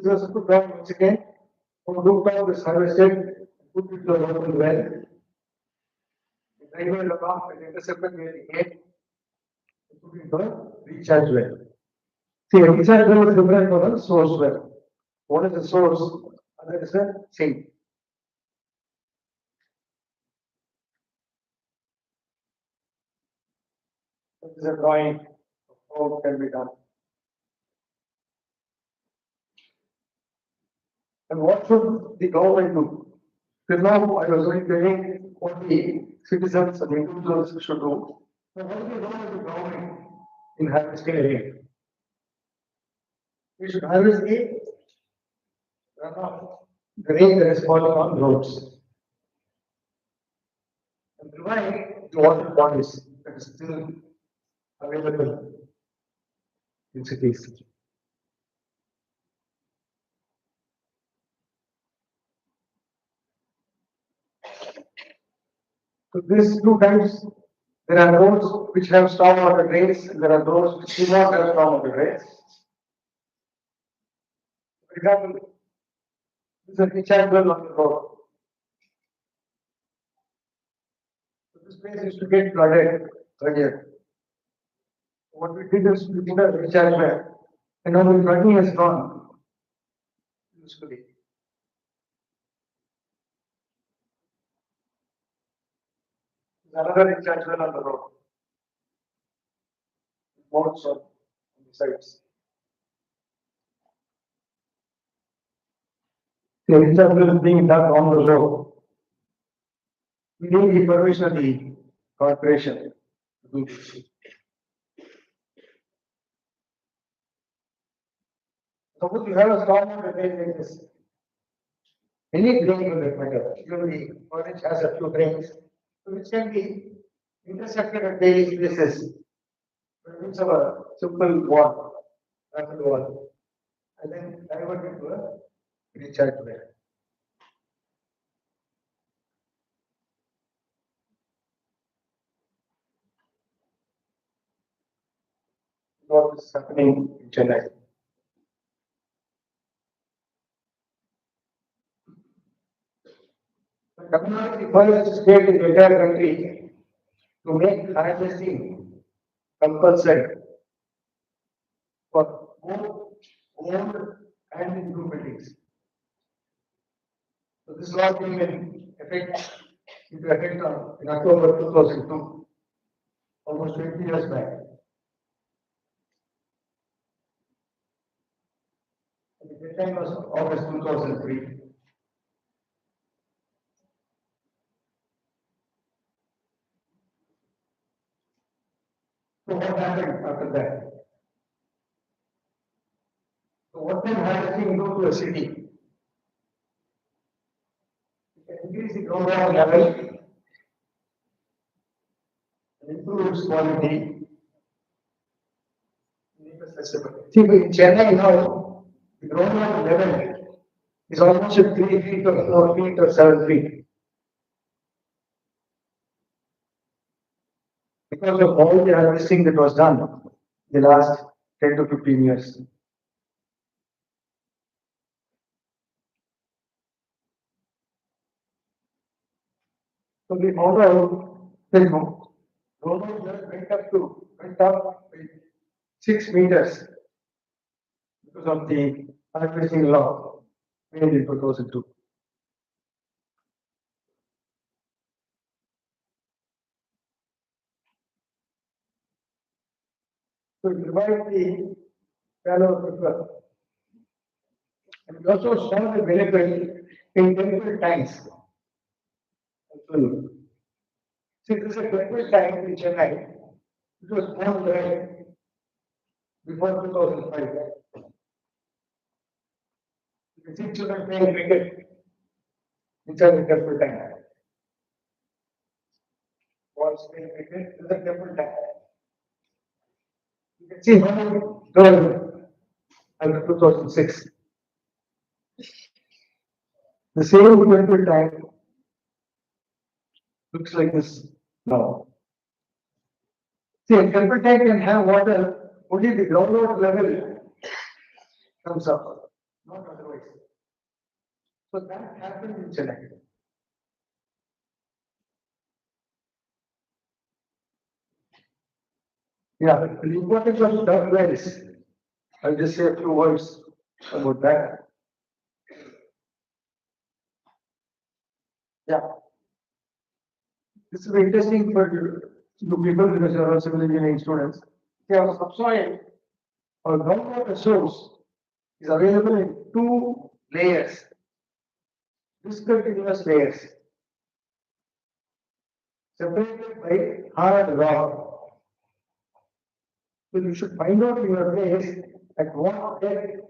This was put down once again. From rooftop is harvested, put it to a local well. The rainwater along and intercepted near the gate. Put it to a recharge well. See, a recharge well is different from a source well. What is the source? That is a sink. This is a drawing of how it can be done. And what should the government do? Till now, I was only telling what the citizens and individuals should do. Now, what is the role of the government in harvesting rain? We should harvest the runoff, the rain that is falling on roads. And provide the water bodies that is still available in cities. So these two types, there are roads which have stormwater drains, and there are those which do not have stormwater drains. For example, this is a recharge well on the road. So this place used to get flooded earlier. What we did is we put a recharge well, and now the flooding has gone. Usefully. There's another recharge well on the road. Boats on the sides. The recharge well is being dug on the road. We need the permission of the corporation to do this. Suppose you have a stormwater drain like this. Any drain for that matter, usually orange has a few drains, which can be intersected at daily basis. It's a simple wall, rapid wall, and then divert into a recharge well. What is happening in Chennai? Tamil Nadu is the first state in the entire country to make harvesting compulsory for both old and new buildings. So this law came into effect in October 2002, almost 20 years back. And the deadline was August 2003. So what happened after that? So what can harvesting do to a city? It can increase the groundwater level and improve its quality. Make it accessible. See, in Chennai now, the groundwater level is almost at 3 feet or 4 feet or 7 feet. Because of all the harvesting that was done in the last 10 to 15 years. So we found out that groundwater went up by 6 meters because of the harvesting law made in 2002. So it revived the shallow river. And we also saw the benefit in temple tanks. See, this is a temple tank in Chennai. It was born there before 2005. You can see children playing cricket inside the temple tank. Boys playing cricket in the temple tank. You can see how girl after 2006. The same temple tank looks like this now. See, a temple tank can have water, only the groundwater level comes up. not otherwise. So that happened in Chennai. Yeah, the importance of dark wells. I'll just say a few words about that. Yeah. This is interesting for you people because you are also civil engineering students. They have subsoil or groundwater source is available in two layers, discontinuous layers, separated by hard rock. So you should find out in your place at what depth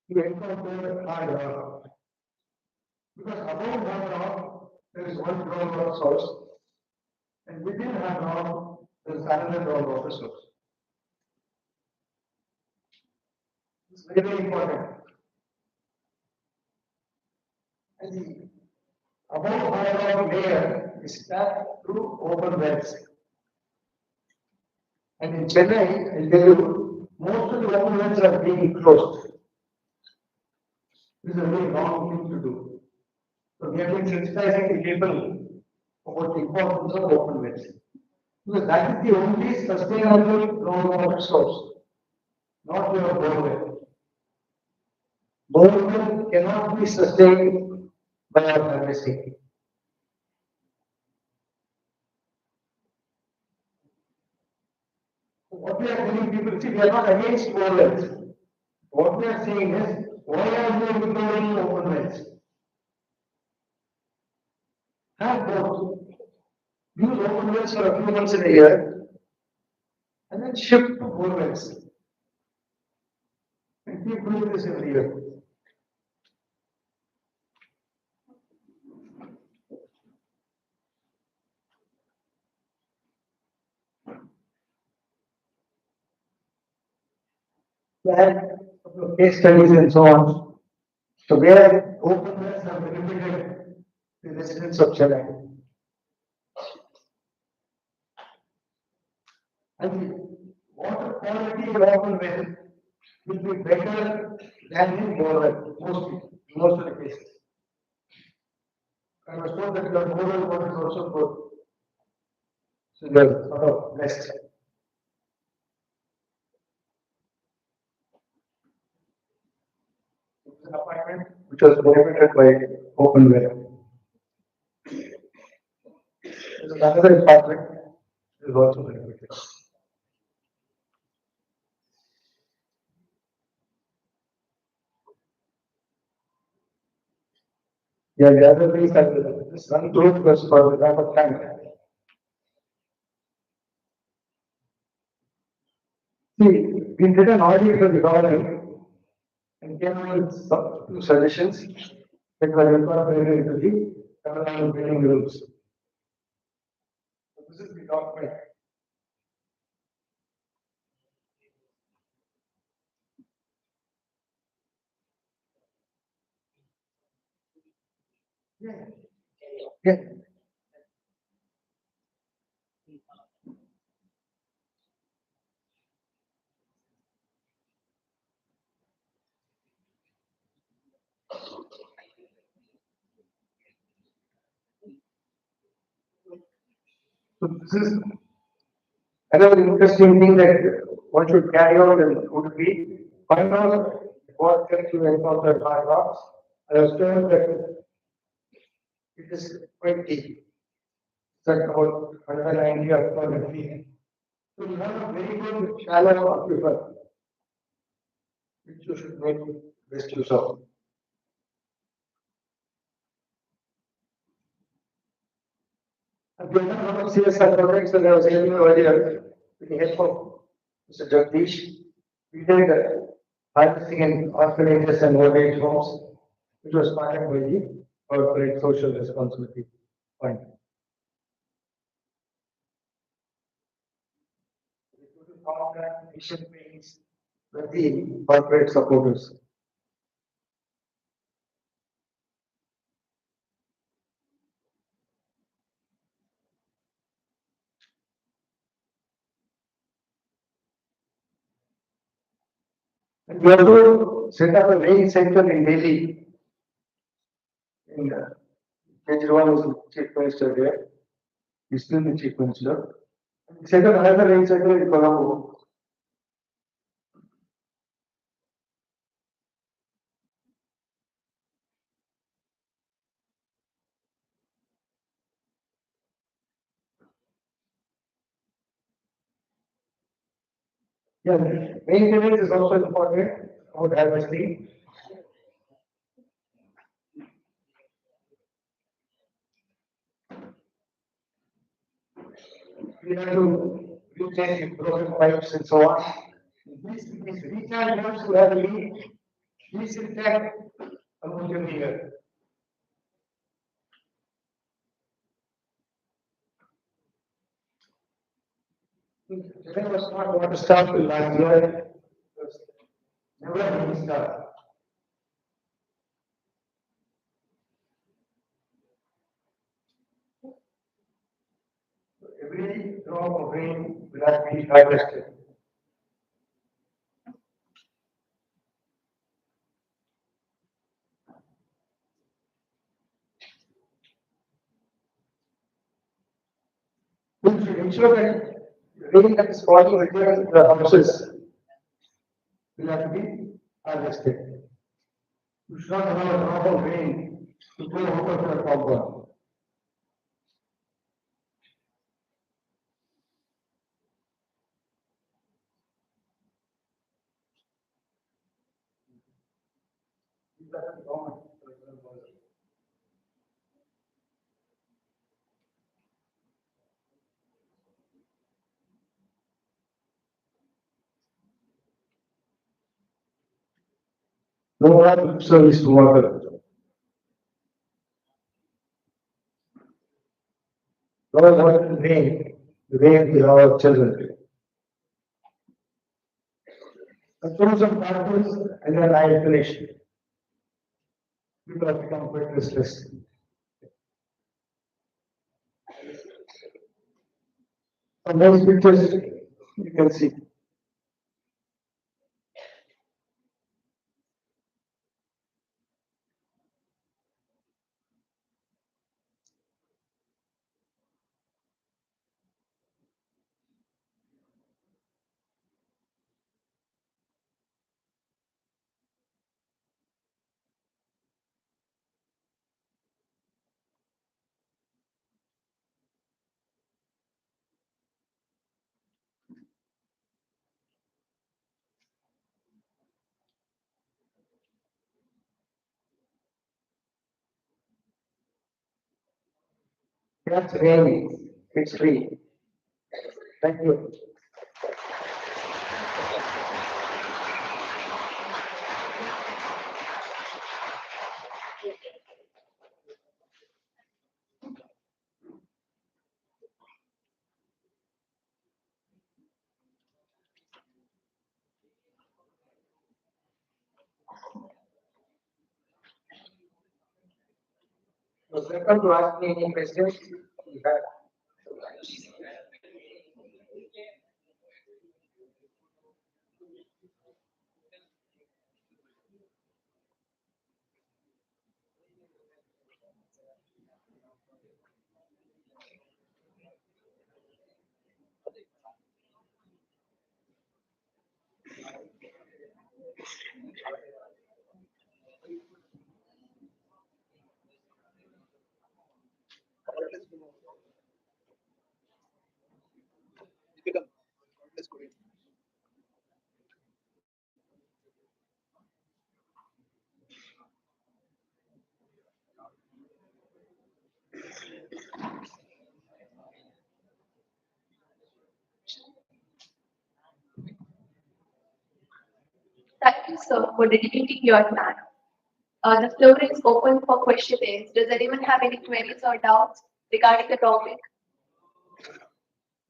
you encounter hard rock. Because above hard rock, there is one groundwater source, and within hard rock, there is another groundwater source. It's very, very important. And the above hard rock layer is tapped through open wells. And in Chennai, I tell you, most of the open wells are being closed. This is a very wrong thing to do. So we have been sensitizing the people about the importance of open wells. Because that is the only sustainable groundwater source, not your borewell. Borewell cannot be sustained by our harvesting. What we are telling people, see, we are not against borewells. What we are saying is, why are we ignoring open wells? Have both. Use open wells for a few months in a year, and then shift to borewells. And keep doing this every year. Plan case studies and so on. So where open wells have benefited the residents of Chennai. And the water quality in open well will be better than in borewell, mostly, in most of the cases. I was told that your borewell water is also good. So they're sort of blessed. It was an apartment which was benefited by open well. There's another apartment which is also benefited. Yeah, the other things that this run through was for the lack of time. See, we did an audit for the government and came up with two suggestions that were incorporated into the Tamil Nadu building rules. So this is the document. Yeah. Yeah. So this is another interesting thing that one should carry out and would be find out what can you encounter hard rocks. I was told that it is quite deep. It's at about 190 or 200 feet. So you have a very good shallow aquifer, which you should make best use of. And we have a lot of CSR projects that I was telling you earlier, with the help of Mr. Jagdish. We did harvesting in orphanages and old age homes, which was funded by the corporate social responsibility fund. Contract mission means with the corporate supporters. And we have to set up a rain center in Delhi. In Kejriwal was the chief minister there. He's still the chief minister. Set up another rain center in Colombo. Yeah, maintenance is also important. About harvesting. We have to rechange broken pipes and so on. These recharge valves will have to be disinfect almost every year. There was not water staff last year. Never been staff. Every drop of rain will have to be harvested. We should ensure that the rain that is falling within the houses will have to be harvested. You should not allow a drop of rain to go out of your compound. No lip service to water. Lord, what is rain is our children. The tourism partners and then I finish. People have become quite restless. From those pictures, you can see. That's rain. It's free. Thank you. Was welcome to ask me any questions you have. Thank you, sir, for dedicating your time. The floor is open for questions. Does anyone have any queries or doubts regarding the topic?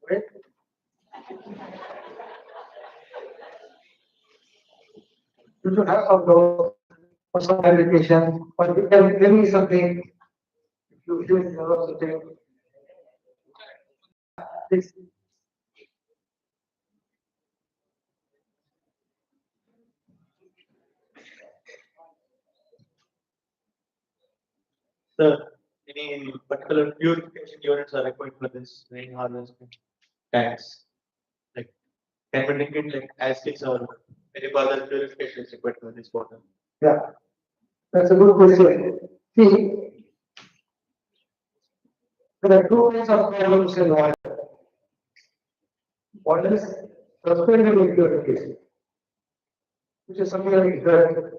Right? You should have some goals or some application, or you can tell me something. If you feel you know something, please. Sir, any particular purification units are required for this rain harvesting tanks? Like, can we drink it like as is or any further purification is required for this water? Yeah, that's a good question. See, there are two kinds of problems in water. One is suspended impurities, which is something like the,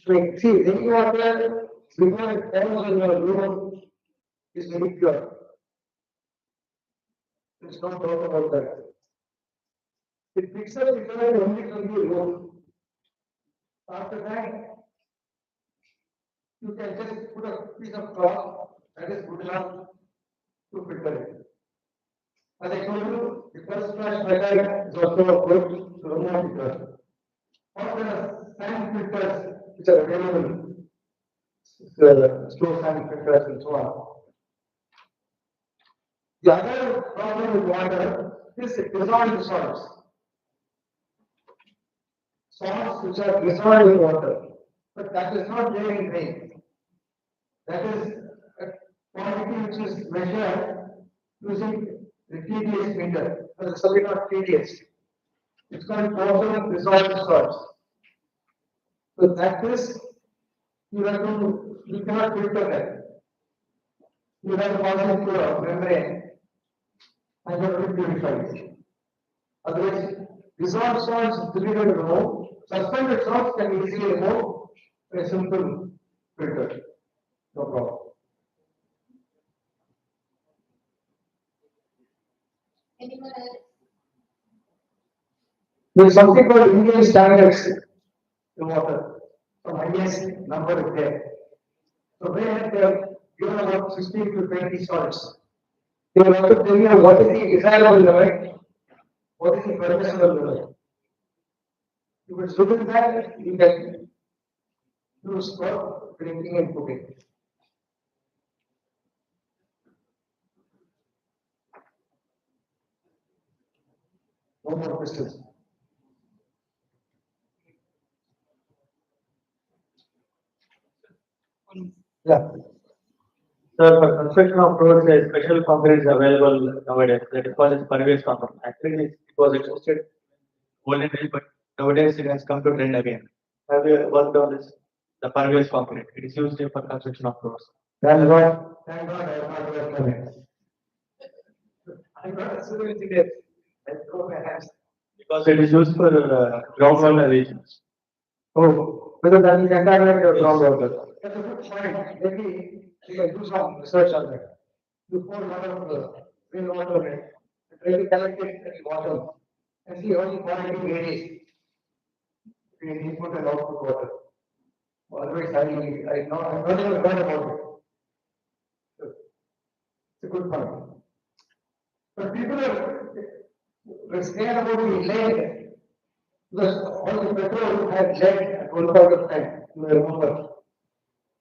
like, see, drinking water, before it falls in your room, is very pure. There's no doubt about that. It picks up impurity only from the room. After that, you can just put a piece of cloth that is good enough to filter it. As I told you, the first flash method is also a good to remove filter. Or there are sand filters which are available, slow sand filters and so on. The other problem with water is dissolved salts. Salts which are dissolved in water, but that is not there in rain. That is a quantity which is measured using the TDS meter. Sorry, not TDS. It's called total dissolved salts. So that is, you cannot filter that. You have to pass it through a membrane and you have to purify it. Otherwise, dissolved salts is difficult to remove. Suspended salts can be easily removed by a simple filter. No problem. Anyone else? There is something called Indian standards in water. So highest number is there. So where they have given about 16 to 20 salts. They will also tell you what is the desirable limit, what is the permissible limit. If it's within that, you can use for drinking and cooking. No more questions. Yeah. Sir, for construction of roads, a special concrete is available nowadays. That is called as pervious concrete. Actually, it was existed olden days, but nowadays it has come to trend again. Have you worked on this? The pervious concrete. It is used for construction of roads. Thank God. Thank God I have not worked on it. I'm not a civil engineer. I throw my hands. Because it is used for groundwater regions. Oh, because that is entirely your groundwater. That's a good point. Maybe you can do some research on that. You pour a lot of rainwater in it, and try to collect it at the bottom and see how the quality varies between input and output water. Otherwise, I've not even heard about it. So, it's a good point. But people are scared about the lead because all the petrol had lead at one point of time, you may remember.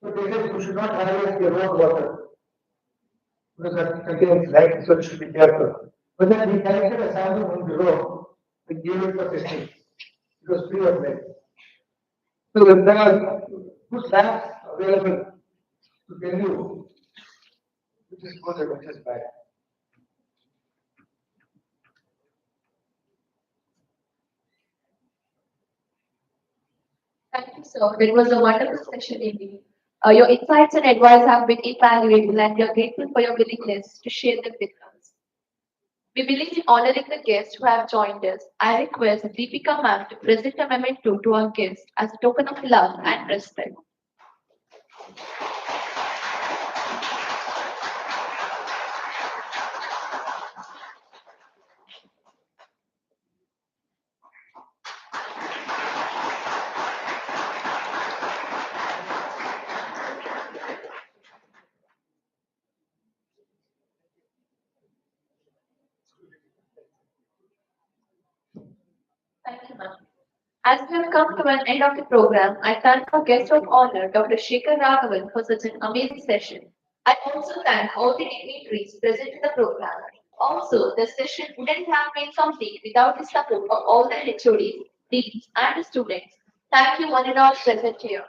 So they said you should not harvest the road water because that contains lead, so you should be careful. But then we collected a sample from the road and gave it for testing. It was free of lead. So there are good labs available to tell you which is good and which is bad. Thank you, sir. It was a wonderful session indeed. Your insights and advice have been invaluable, and we are grateful for your willingness to share them with us. We believe in honoring the guests who have joined us. I request Deepika ma'am to present a memento to our guests as a token of love and respect. Thank you, ma'am. As we have come to an end of the program, I thank our guest of honor, Dr. Shekar Raghavan, for such an amazing session. I also thank all the dignitaries present in the program. Also, the session wouldn't have been complete without the support of all the HODs, deans, and the students. Thank you, one and all present here.